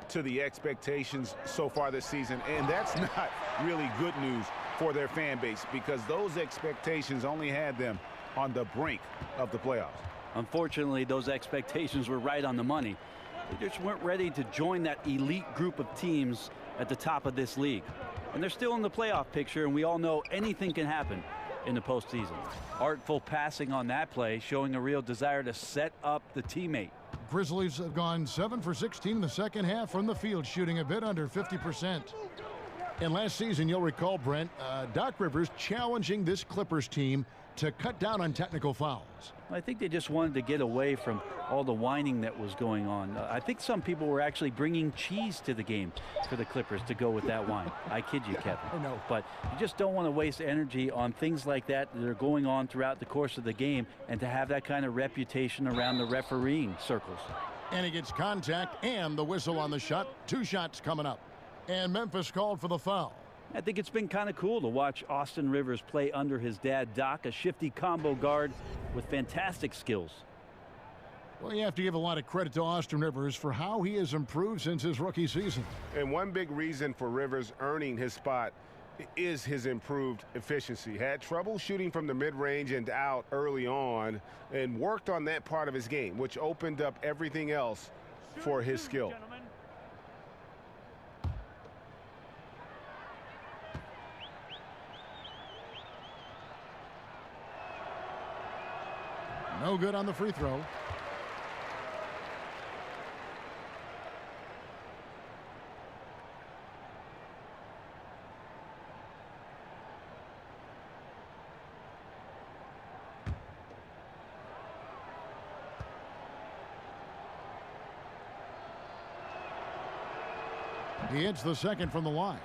to the expectations so far this season, and that's not really good news for their fan base because those expectations only had them on the brink of the playoffs. Unfortunately, those expectations were right on the money. They just weren't ready to join that elite group of teams at the top of this league. And they're still in the playoff picture, and we all know anything can happen in the postseason. Artful passing on that play, showing a real desire to set up the teammate. Grizzlies have gone 7 for 16 in the second half from the field, shooting a bit under 50%. And last season, you'll recall, Brent, Doc Rivers challenging this Clippers team to cut down on technical fouls. I think they just wanted to get away from all the whining that was going on. I think some people were actually bringing cheese to the game for the Clippers to go with that wine. I kid you, Kevin. I know. But you just don't want to waste energy on things like that that are going on throughout the course of the game and to have that kind of reputation around the refereeing circles. And he gets contact and the whistle on the shot. 2 shots coming up. And Memphis called for the foul. I think it's been kind of cool to watch Austin Rivers play under his dad, Doc, a shifty combo guard with fantastic skills. Well, you have to give a lot of credit to Austin Rivers for how he has improved since his rookie season. And one big reason for Rivers earning his spot is his improved efficiency. Had trouble shooting from the mid-range and out early on and worked on that part of his game, which opened up everything else for his skill. No good on the free throw. He hits the second from the line.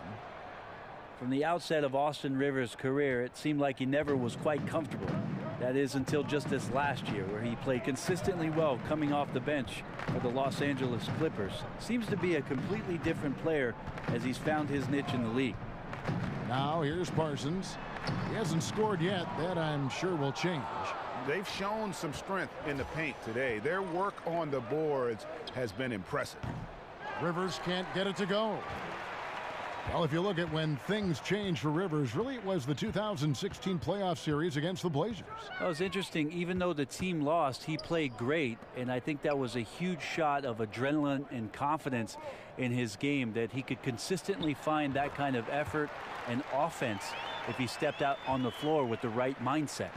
From the outset of Austin Rivers' career, it seemed like he never was quite comfortable. That is until just this last year, where he played consistently well coming off the bench for the Los Angeles Clippers. Seems to be a completely different player as he's found his niche in the league. Now here's Parsons. He hasn't scored yet. That I'm sure will change. They've shown some strength in the paint today. Their work on the boards has been impressive. Rivers can't get it to go. Well, if you look at when things changed for Rivers, really it was the 2016 playoff series against the Blazers. Well, it's interesting. Even though the team lost, he played great, and I think that was a huge shot of adrenaline and confidence in his game, that he could consistently find that kind of effort and offense if he stepped out on the floor with the right mindset.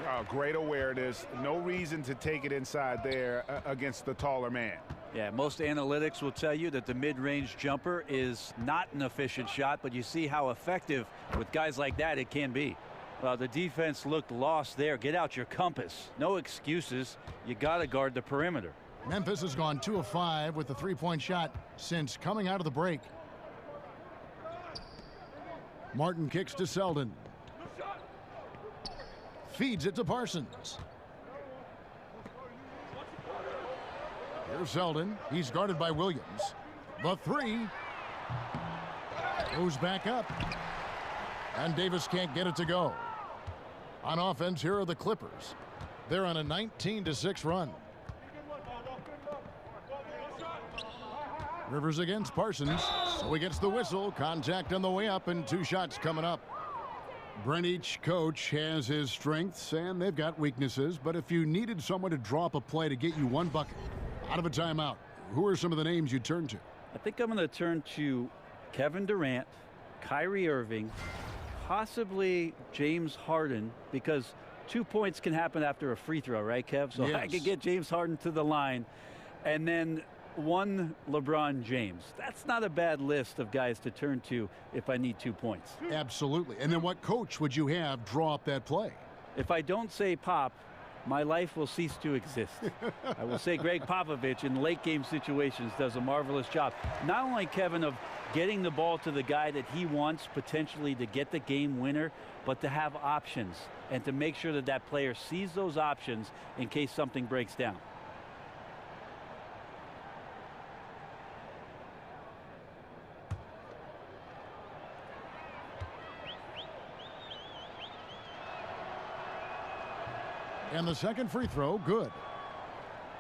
Oh, great awareness. No reason to take it inside there against the taller man. Yeah, most analytics will tell you that the mid-range jumper is not an efficient shot, but you see how effective with guys like that it can be. The defense looked lost there. Get out your compass. No excuses. You got to guard the perimeter. Memphis has gone 2 of 5 with the three-point shot since coming out of the break. Martin kicks to Selden. Feeds it to Parsons. Here's Selden. He's guarded by Williams. The three goes back up. And Davis can't get it to go. On offense, here are the Clippers. They're on a 19-6 run. Rivers against Parsons. So he gets the whistle. Contact on the way up and 2 shots coming up. Brent, each coach has his strengths and they've got weaknesses. But if you needed someone to drop a play to get you 1 bucket out of a timeout, who are some of the names you turn to? I think I'm going to turn to Kevin Durant, Kyrie Irving, possibly James Harden, because 2 points can happen after a free throw, right, Kev? So yes. I could get James Harden to the line. And then 1 LeBron James. That's not a bad list of guys to turn to if I need 2 points. Absolutely. And then what coach would you have draw up that play? If I don't say Pop, my life will cease to exist. I will say Greg Popovich in late game situations does a marvelous job. Not only, Kevin, of getting the ball to the guy that he wants potentially to get the game winner, but to have options and to make sure that that player sees those options in case something breaks down. And the second free throw, good.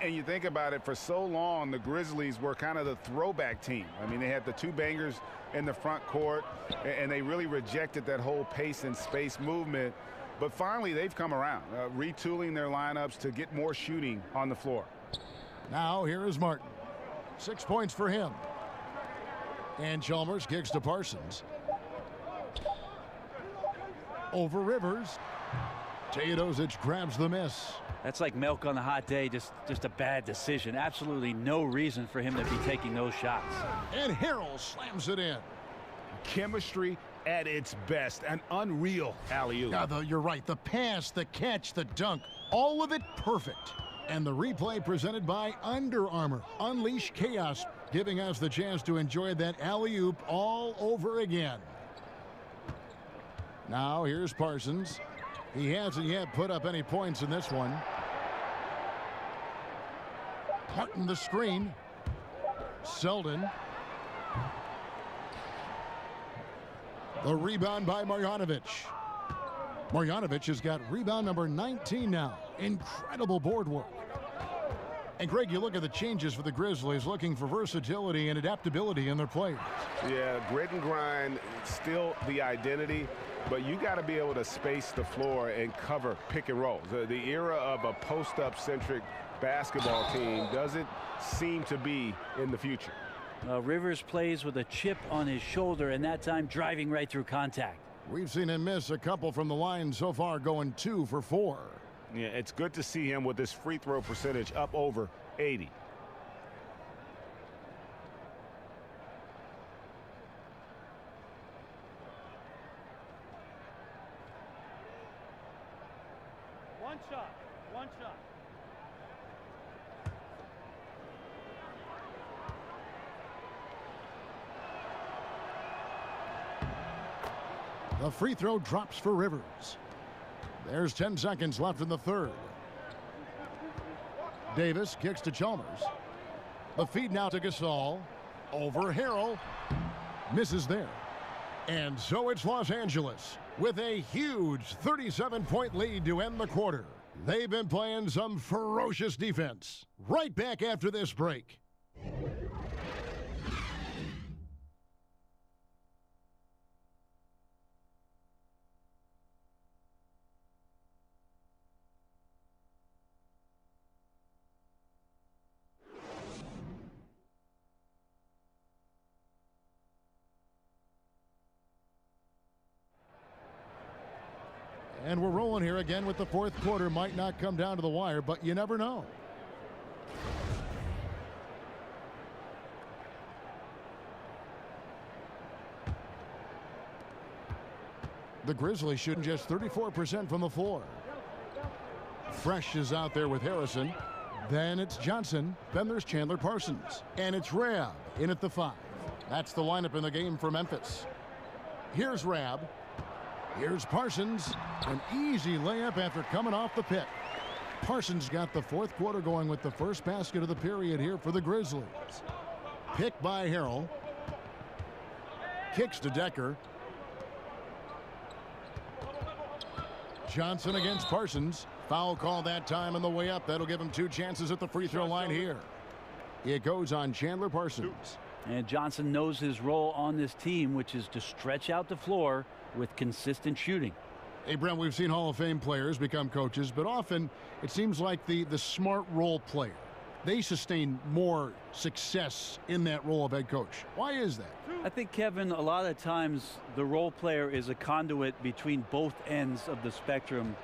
And you think about it, for so long, the Grizzlies were kind of the throwback team. I mean, they had the 2 bangers in the front court, and they really rejected that whole pace and space movement. But finally, they've come around, retooling their lineups to get more shooting on the floor. Now, here is Martin. 6 points for him. And Chalmers kicks to Parsons. Over Rivers. Teodosic grabs the miss. That's like milk on a hot day, just a bad decision. Absolutely no reason for him to be taking those shots. And Harrell slams it in. Chemistry at its best. An unreal alley-oop. Yeah, you're right. The pass, the catch, the dunk, all of it perfect. And the replay presented by Under Armour. Unleash chaos, giving us the chance to enjoy that alley-oop all over again. Now here's Parsons. He hasn't yet put up any points in this one. Martin the screen. Selden. The rebound by Marjanovic. Marjanovic has got rebound number 19 now. Incredible board work. And Greg, you look at the changes for the Grizzlies, looking for versatility and adaptability in their players. Yeah, grit and grind, still the identity, but you got to be able to space the floor and cover pick and rolls. The era of a post-up centric basketball team doesn't seem to be in the future. Rivers plays with a chip on his shoulder, and that time driving right through contact. We've seen him miss a couple from the line so far, going 2 for 4. Yeah, it's good to see him with his free throw percentage up over 80. One shot. The free throw drops for Rivers. There's 10 seconds left in the third. Davis kicks to Chalmers. The feed now to Gasol. Over Harrell. Misses there. And so it's Los Angeles with a huge 37-point lead to end the quarter. They've been playing some ferocious defense. Right back after this break. And we're rolling here again with the fourth quarter. Might not come down to the wire, but you never know. The Grizzlies shooting just 34% from the floor. Fresh is out there with Harrison. Then it's Johnson. Then there's Chandler Parsons. And it's Rab in at the 5. That's the lineup in the game for Memphis. Here's Rab. Here's Parsons. An easy layup after coming off the pick. Parsons got the fourth quarter going with the first basket of the period here for the Grizzlies. Pick by Harrell. Kicks to Decker. Johnson against Parsons. Foul call that time on the way up. That'll give him 2 chances at the free throw line here. It goes on Chandler Parsons. And Johnson knows his role on this team, which is to stretch out the floor with consistent shooting. Hey, Brent, we've seen Hall of Fame players become coaches, but often it seems like the smart role player, they sustain more success in that role of head coach. Why is that? I think, Kevin, a lot of times the role player is a conduit between both ends of the spectrum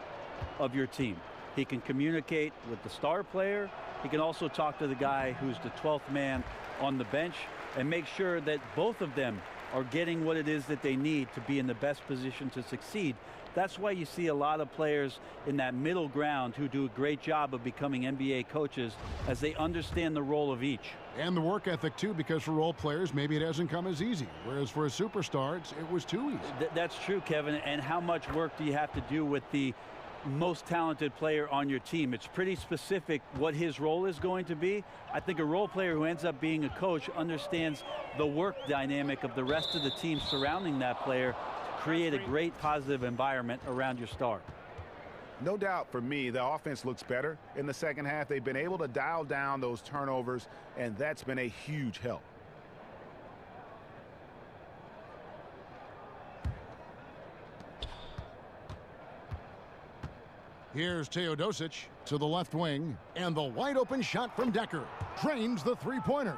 of your team. He can communicate with the star player. He can also talk to the guy who's the 12th man on the bench and make sure that both of them are getting what it is that they need to be in the best position to succeed. That's why you see a lot of players in that middle ground who do a great job of becoming NBA coaches as they understand the role of each. And the work ethic, too, because for role players, maybe it hasn't come as easy. Whereas for a superstar, it was too easy. That's true, Kevin. And how much work do you have to do with the most talented player on your team? It's pretty specific what his role is going to be. I think a role player who ends up being a coach understands the work dynamic of the rest of the team surrounding that player to create a great positive environment around your star. No doubt for me, the offense looks better in the second half. They've been able to dial down those turnovers, and that's been a huge help. Here's Teodosic to the left wing, and the wide open shot from Decker drains the three-pointer.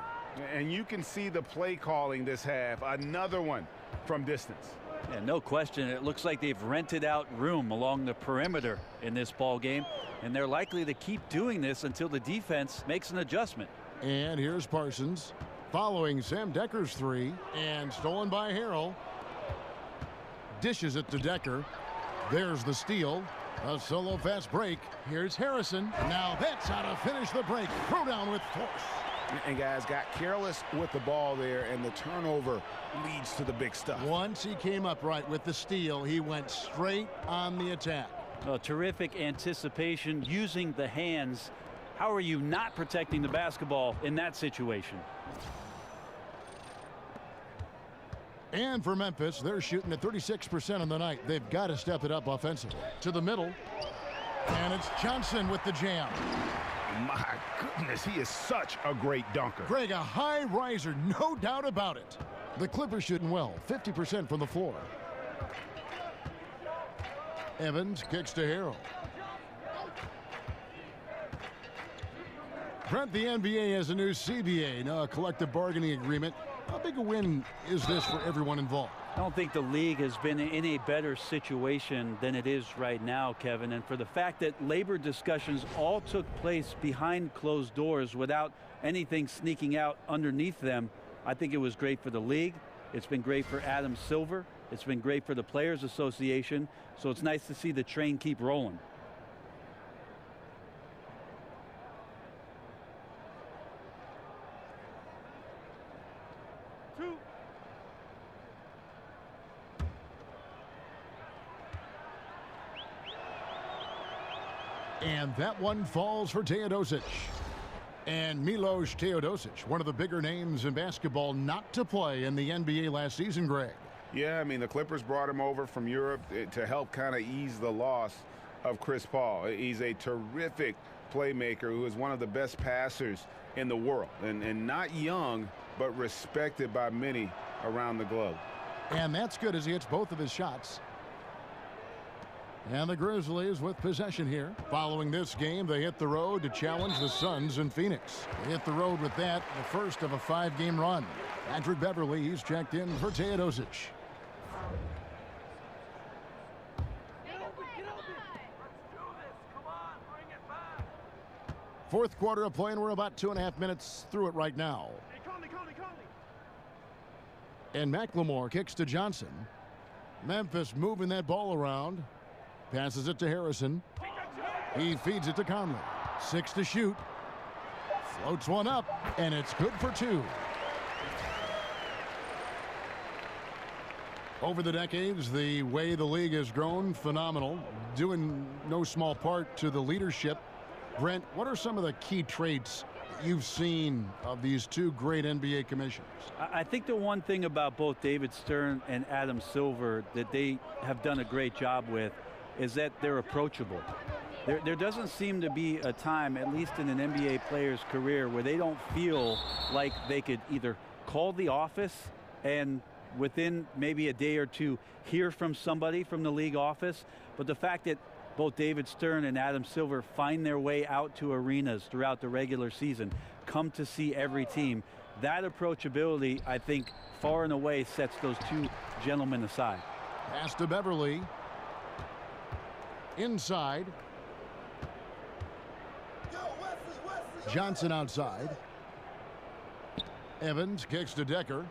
And you can see the play calling this half. Another one from distance. Yeah, no question. It looks like they've rented out room along the perimeter in this ball game, and they're likely to keep doing this until the defense makes an adjustment. And here's Parsons following Sam Decker's 3, and stolen by Harrell. Dishes it to Decker. There's the steal. A solo fast break. Here's Harrison. Now that's how to finish the break. Throw down with force. And guys got careless with the ball there, and the turnover leads to the big stuff. Once he came up right with the steal, he went straight on the attack. Terrific anticipation using the hands. How are you not protecting the basketball in that situation? And for Memphis, they're shooting at 36% on the night. They've got to step it up offensively. To the middle. And it's Johnson with the jam. My goodness, he is such a great dunker. Greg, a high riser, no doubt about it. The Clippers shooting well, 50% from the floor. Evans kicks to Harrell. Brent, the NBA has a new CBA, now a collective bargaining agreement. How big a win is this for everyone involved? I don't think the league has been in a better situation than it is right now, Kevin. And for the fact that labor discussions all took place behind closed doors without anything sneaking out underneath them, I think it was great for the league. It's been great for Adam Silver. It's been great for the Players Association. So it's nice to see the train keep rolling. And that one falls for Teodosic. And Milos Teodosic, one of the bigger names in basketball not to play in the NBA last season, Greg. Yeah, I mean, the Clippers brought him over from Europe to help kind of ease the loss of Chris Paul. He's a terrific playmaker who is one of the best passers in the world. And not young, but respected by many around the globe. And that's good as he hits both of his shots. And the Grizzlies with possession here. Following this game, they hit the road to challenge the Suns in Phoenix. They hit the road with that, the first of a 5-game run. Patrick Beverley, he's checked in for Teodosic. Fourth quarter of play, and we're about 2.5 minutes through it right now. And McLemore kicks to Johnson. Memphis moving that ball around. Passes it to Harrison. He feeds it to Conley. 6 to shoot. Floats one up, and it's good for 2. Over the decades, the way the league has grown, phenomenal. Due in no small part to the leadership. Brent, what are some of the key traits you've seen of these two great NBA commissioners? I think the one thing about both David Stern and Adam Silver that they have done a great job with is that they're approachable. There doesn't seem to be a time, at least in an NBA player's career, where they don't feel like they could either call the office and within maybe a day or two hear from somebody from the league office. But the fact that both David Stern and Adam Silver find their way out to arenas throughout the regular season, come to see every team, that approachability, I think, far and away sets those two gentlemen aside. Pass to Beverly. Inside. Johnson outside. Evans kicks to Decker.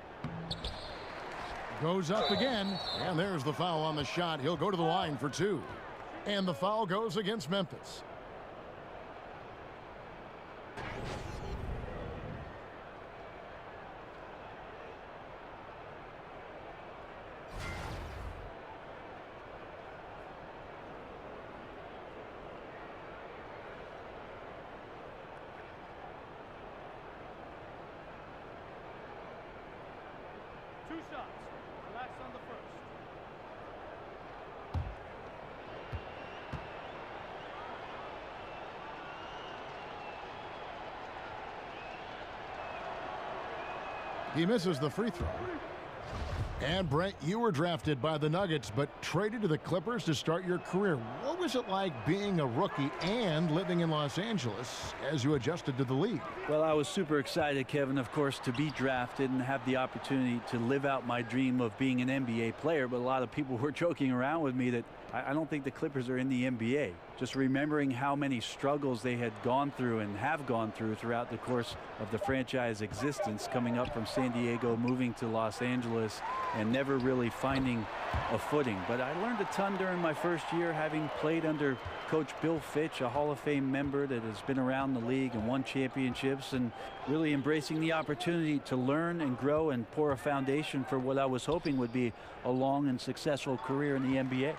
Goes up again, and there's the foul on the shot. He'll go to the line for 2. And the foul goes against Memphis. He misses the free throw. And Brent, you were drafted by the Nuggets, but traded to the Clippers to start your career. What was it like being a rookie and living in Los Angeles as you adjusted to the league? Well, I was super excited, Kevin, of course, to be drafted and have the opportunity to live out my dream of being an NBA player. But a lot of people were joking around with me that I don't think the Clippers are in the NBA. Just remembering how many struggles they had gone through and have gone through throughout the course of the franchise existence, coming up from San Diego, moving to Los Angeles, and never really finding a footing. But I learned a ton during my first year, having played under Coach Bill Fitch, a Hall of Fame member that has been around the league and won championships, and really embracing the opportunity to learn and grow and pour a foundation for what I was hoping would be a long and successful career in the NBA.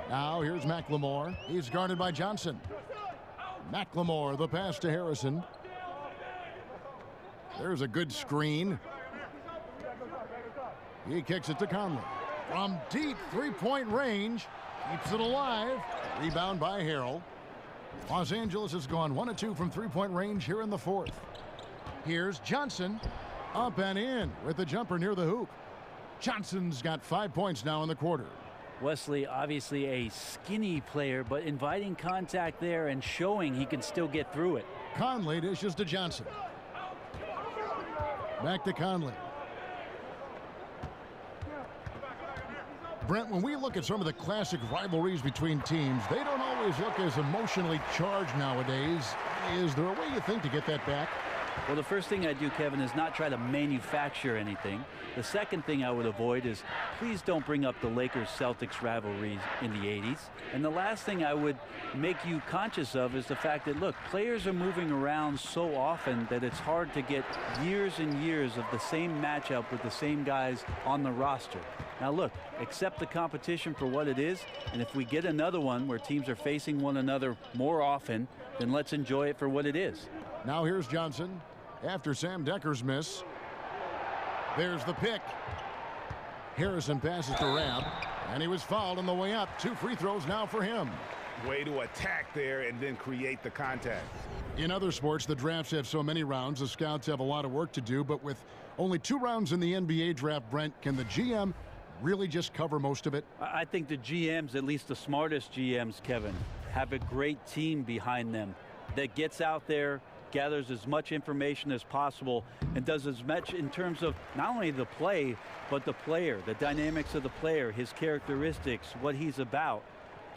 Now here's McLemore. He's guarded by Johnson. McLemore, the pass to Harrison. There's a good screen. He kicks it to Conley. From deep three-point range. Keeps it alive. Rebound by Harrell. Los Angeles has gone 1 of 2 from three-point range here in the fourth. Here's Johnson. Up and in with the jumper near the hoop. Johnson's got 5 points now in the quarter. Wesley, obviously a skinny player, but inviting contact there and showing he can still get through it. Conley dishes to Johnson. Back to Conley. Brent, when we look at some of the classic rivalries between teams, they don't always look as emotionally charged nowadays. Is there a way you think to get that back? Well, the first thing I do, Kevin, is not try to manufacture anything. The second thing I would avoid is please don't bring up the Lakers-Celtics rivalries in the 80s. And the last thing I would make you conscious of is the fact that, look, players are moving around so often that it's hard to get years and years of the same matchup with the same guys on the roster. Now, look, accept the competition for what it is, and if we get another one where teams are facing one another more often, then let's enjoy it for what it is. Now here's Johnson after Sam Decker's miss. There's the pick. Harrison passes to Rabb, and he was fouled on the way up. 2 free throws now for him. Way to attack there and then create the contact. In other sports, the drafts have so many rounds, the scouts have a lot of work to do, but with only 2 rounds in the NBA draft, Brent, can the GM really just cover most of it? I think the GMs, at least the smartest GMs, Kevin, have a great team behind them that gets out there, gathers as much information as possible, and does as much in terms of not only the play, but the player, the dynamics of the player, his characteristics, what he's about,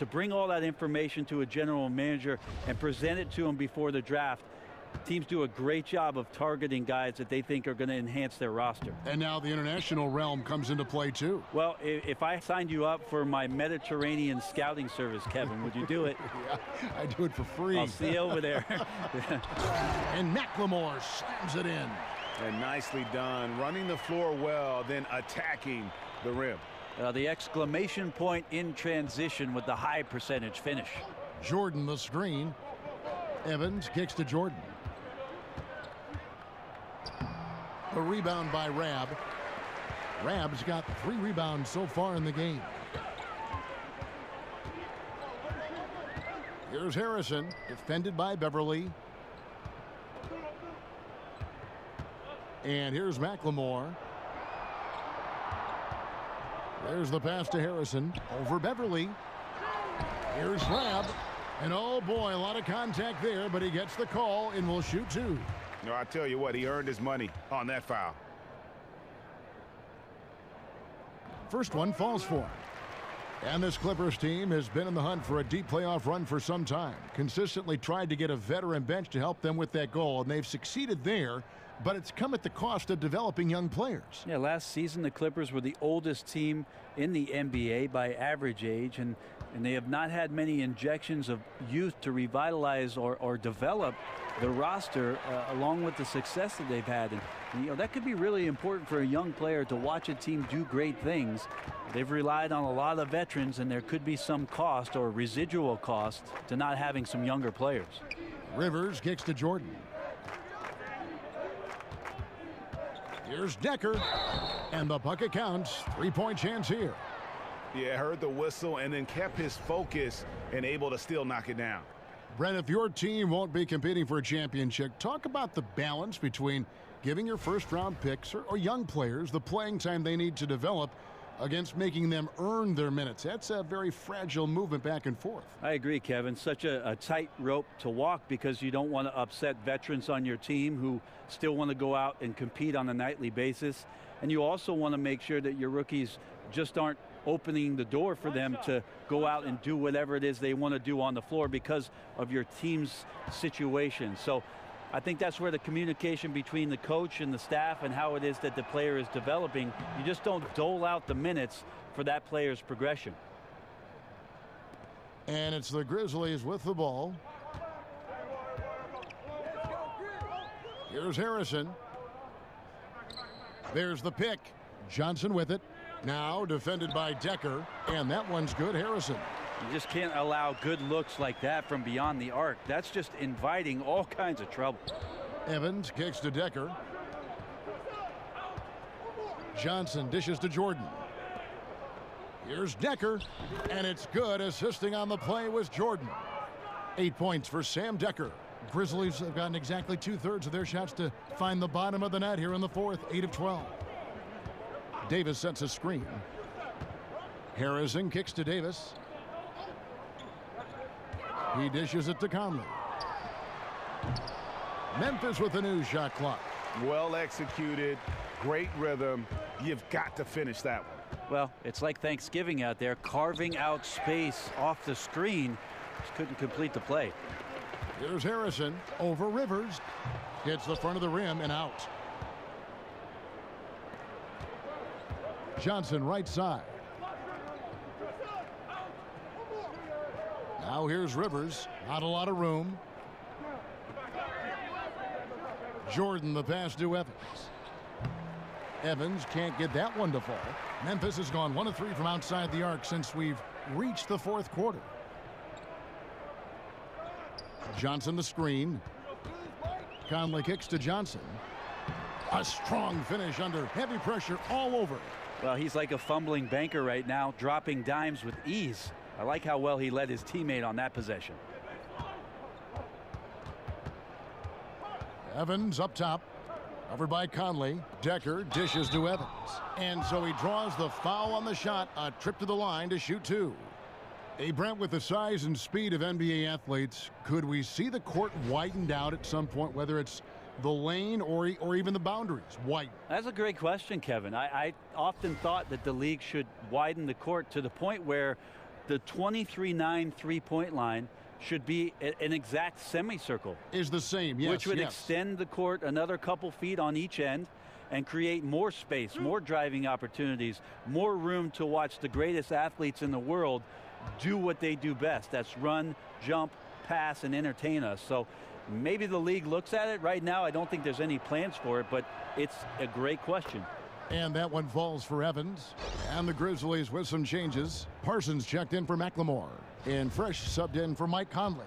to bring all that information to a general manager and present it to him before the draft. Teams do a great job of targeting guys that they think are going to enhance their roster. And now the international realm comes into play too. Well, if I signed you up for my Mediterranean scouting service, Kevin, would you do it? Yeah, I do it for free. I'll see you over there. And McLemore slams it in. And nicely done, running the floor well, then attacking the rim. The exclamation point in transition with the high percentage finish. Jordan the screen. Evans kicks to Jordan. A rebound by Rab. Rab's got 3 rebounds so far in the game. Here's Harrison, defended by Beverly. And here's McLemore. There's the pass to Harrison. Over Beverly. Here's Rab. And oh boy, a lot of contact there, but he gets the call and will shoot 2. No, I tell you what, he earned his money on that foul. First one falls for him. And this Clippers team has been in the hunt for a deep playoff run for some time. Consistently tried to get a veteran bench to help them with that goal, and they've succeeded there, but it's come at the cost of developing young players. Yeah, last season the Clippers were the oldest team in the NBA by average age, and they have not had many injections of youth to revitalize or develop the roster along with the success that they've had. And you know, that could be really important for a young player to watch a team do great things. They've relied on a lot of veterans, and there could be some cost or residual cost to not having some younger players. Rivers kicks to Jordan. Here's Decker, and the bucket counts. 3-point chance here. Yeah, heard the whistle and then kept his focus and able to still knock it down. Brent, if your team won't be competing for a championship, talk about the balance between giving your first-round picks or young players the playing time they need to develop against making them earn their minutes. That's a very fragile movement back and forth. I agree, Kevin. Such a tight rope to walk because you don't want to upset veterans on your team who still want to go out and compete on a nightly basis. And you also want to make sure that your rookies just aren't opening the door for them to go out and do whatever it is they want to do on the floor because of your team's situation. So I think that's where the communication between the coach and the staff and how it is that the player is developing, you just don't dole out the minutes for that player's progression. And it's the Grizzlies with the ball. Here's Harrison. There's the pick. Johnson with it. Now defended by Decker, and that one's good. Harrison. You just can't allow good looks like that from beyond the arc. That's just inviting all kinds of trouble. Evans kicks to Decker. Johnson dishes to Jordan. Here's Decker, and it's good. Assisting on the play was Jordan. 8 points for Sam Decker. Grizzlies have gotten exactly 2/3 of their shots to find the bottom of the net here in the fourth. 8 of 12. Davis sets a screen. Harrison kicks to Davis. He dishes it to Conley. Memphis with a new shot clock. Well executed, great rhythm. You've got to finish that one. Well, it's like Thanksgiving out there, carving out space off the screen. Just couldn't complete the play. Here's Harrison over Rivers. Hits the front of the rim and out. Johnson right side. Now here's Rivers. Not a lot of room. Jordan the pass to Evans. Evans can't get that one to fall. Memphis has gone 1 of 3 from outside the arc since we've reached the fourth quarter. Johnson the screen. Conley kicks to Johnson. A strong finish under heavy pressure all over. Well, he's like a fumbling banker right now, dropping dimes with ease. I like how well he led his teammate on that possession. Evans up top. Covered by Conley. Decker dishes to Evans. And so he draws the foul on the shot. A trip to the line to shoot 2. Hey, Brent, with the size and speed of NBA athletes, could we see the court widened out at some point, whether it's the lane or even the boundaries wide? That's a great question, Kevin. I often thought that the league should widen the court to the point where the 23-9 3-point line should be an exact semicircle. Is the same, yes. Which would extend the court another couple feet on each end and create more space, more driving opportunities, more room to watch the greatest athletes in the world do what they do best. That's run, jump, pass, and entertain us. So maybe the league looks at it. Right now, I don't think there's any plans for it, but it's a great question. And that one falls for Evans. And the Grizzlies with some changes. Parsons checked in for McLemore. And Fresh subbed in for Mike Conley.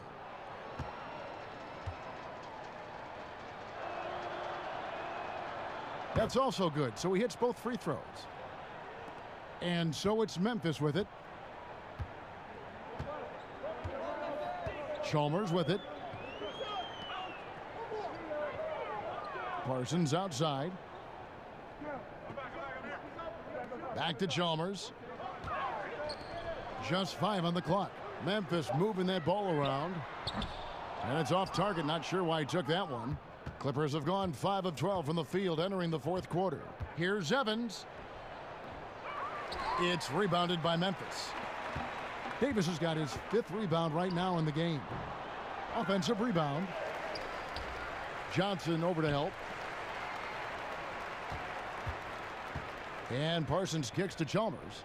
That's also good. So he hits both free throws. And so it's Memphis with it. Chalmers with it. Parsons outside. Back to Chalmers. Just 5 on the clock. Memphis moving that ball around. And it's off target. Not sure why he took that one. Clippers have gone 5 of 12 from the field entering the fourth quarter. Here's Evans. It's rebounded by Memphis. Davis has got his 5th rebound right now in the game. Offensive rebound. Johnson over to help. And Parsons kicks to Chalmers.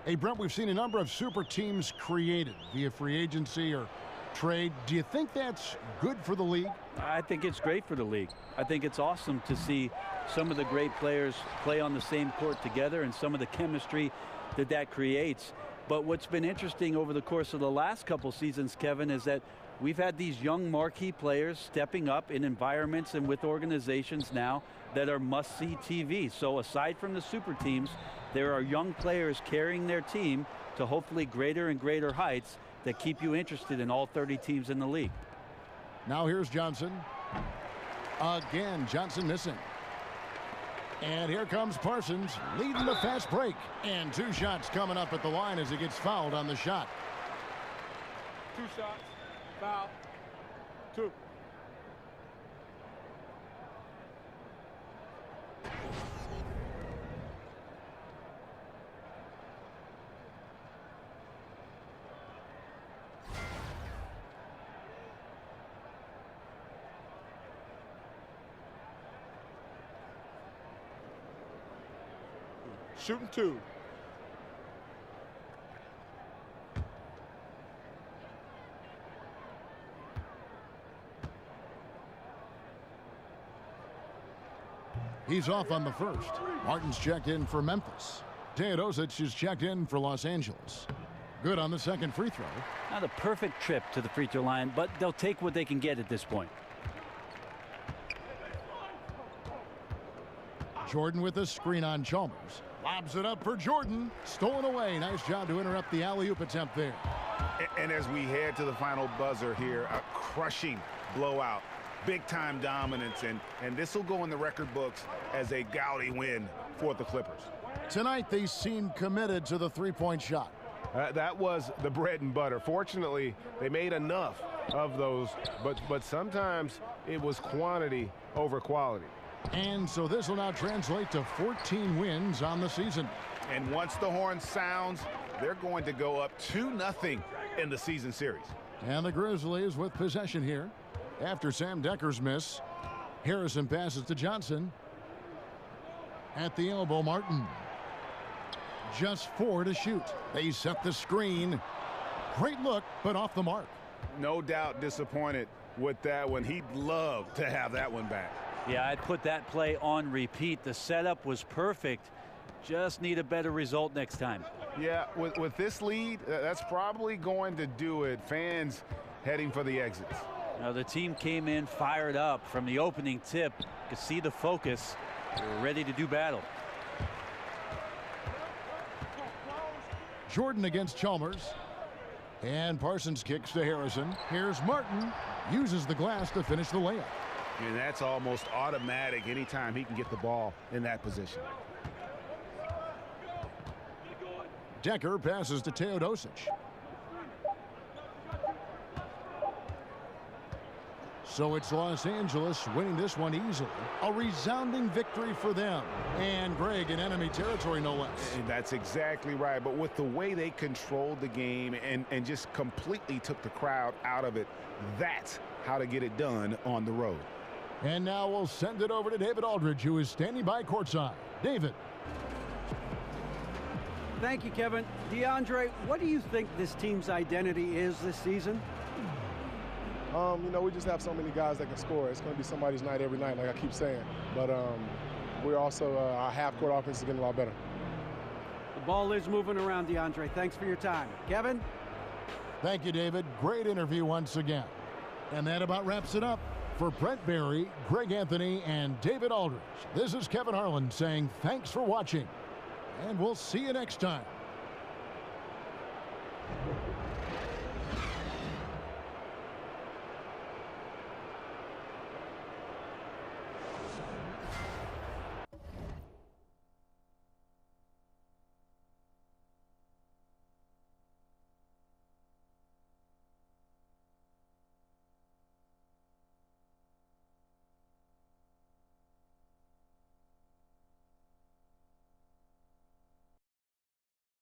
Hey, Brent, we've seen a number of super teams created via free agency or trade. Do you think that's good for the league? I think it's great for the league. I think it's awesome to see some of the great players play on the same court together and some of the chemistry that creates. But what's been interesting over the course of the last couple seasons, Kevin, is that we've had these young marquee players stepping up in environments and with organizations now that are must-see TV. So aside from the super teams, there are young players carrying their team to hopefully greater and greater heights that keep you interested in all 30 teams in the league. Now here's Johnson. Again, Johnson missing. And here comes Parsons leading the fast break. And 2 shots coming up at the line as he gets fouled on the shot. 2 shots. Foul. 2. Shooting 2. He's off on the first. Martin's checked in for Memphis. Teodosic is checked in for Los Angeles. Good on the second free throw. Not a perfect trip to the free throw line, but they'll take what they can get at this point. Jordan with a screen on Chalmers. Lobs it up for Jordan. Stolen away. Nice job to interrupt the alley-oop attempt there. And as we head to the final buzzer here, a crushing blowout. Big-time dominance, and this will go in the record books as a gaudy win for the Clippers. Tonight, they seem committed to the three-point shot. That was the bread and butter. Fortunately, they made enough of those, but sometimes it was quantity over quality. And so this will now translate to 14 wins on the season. And once the horn sounds, they're going to go up 2-0 in the season series. And the Grizzlies with possession here. After Sam Decker's miss, Harrison passes to Johnson. At the elbow, Martin. Just 4 to shoot. They set the screen. Great look, but off the mark. No doubt disappointed with that one. He'd love to have that one back. Yeah, I'd put that play on repeat. The setup was perfect. Just need a better result next time. Yeah, with this lead, that's probably going to do it. Fans heading for the exits. Now the team came in fired up from the opening tip. You could see the focus. They're ready to do battle. Jordan against Chalmers. And Parsons kicks to Harrison. Here's Martin. Uses the glass to finish the layup. And that's almost automatic anytime he can get the ball in that position. Decker passes to Teodosic. So it's Los Angeles winning this one easily. A resounding victory for them. And Greg in enemy territory, no less. And that's exactly right. But with the way they controlled the game and just completely took the crowd out of it, that's how to get it done on the road. And now we'll send it over to David Aldridge, who is standing by courtside. David. Thank you, Kevin. DeAndre, what do you think this team's identity is this season? You know, we just have so many guys that can score. It's going to be somebody's night every night, like I keep saying. But we're also, our half-court offense is getting a lot better. The ball is moving around, DeAndre. Thanks for your time. Kevin? Thank you, David. Great interview once again. And that about wraps it up. For Brent Barry, Greg Anthony, and David Aldridge, this is Kevin Harlan saying thanks for watching. And we'll see you next time.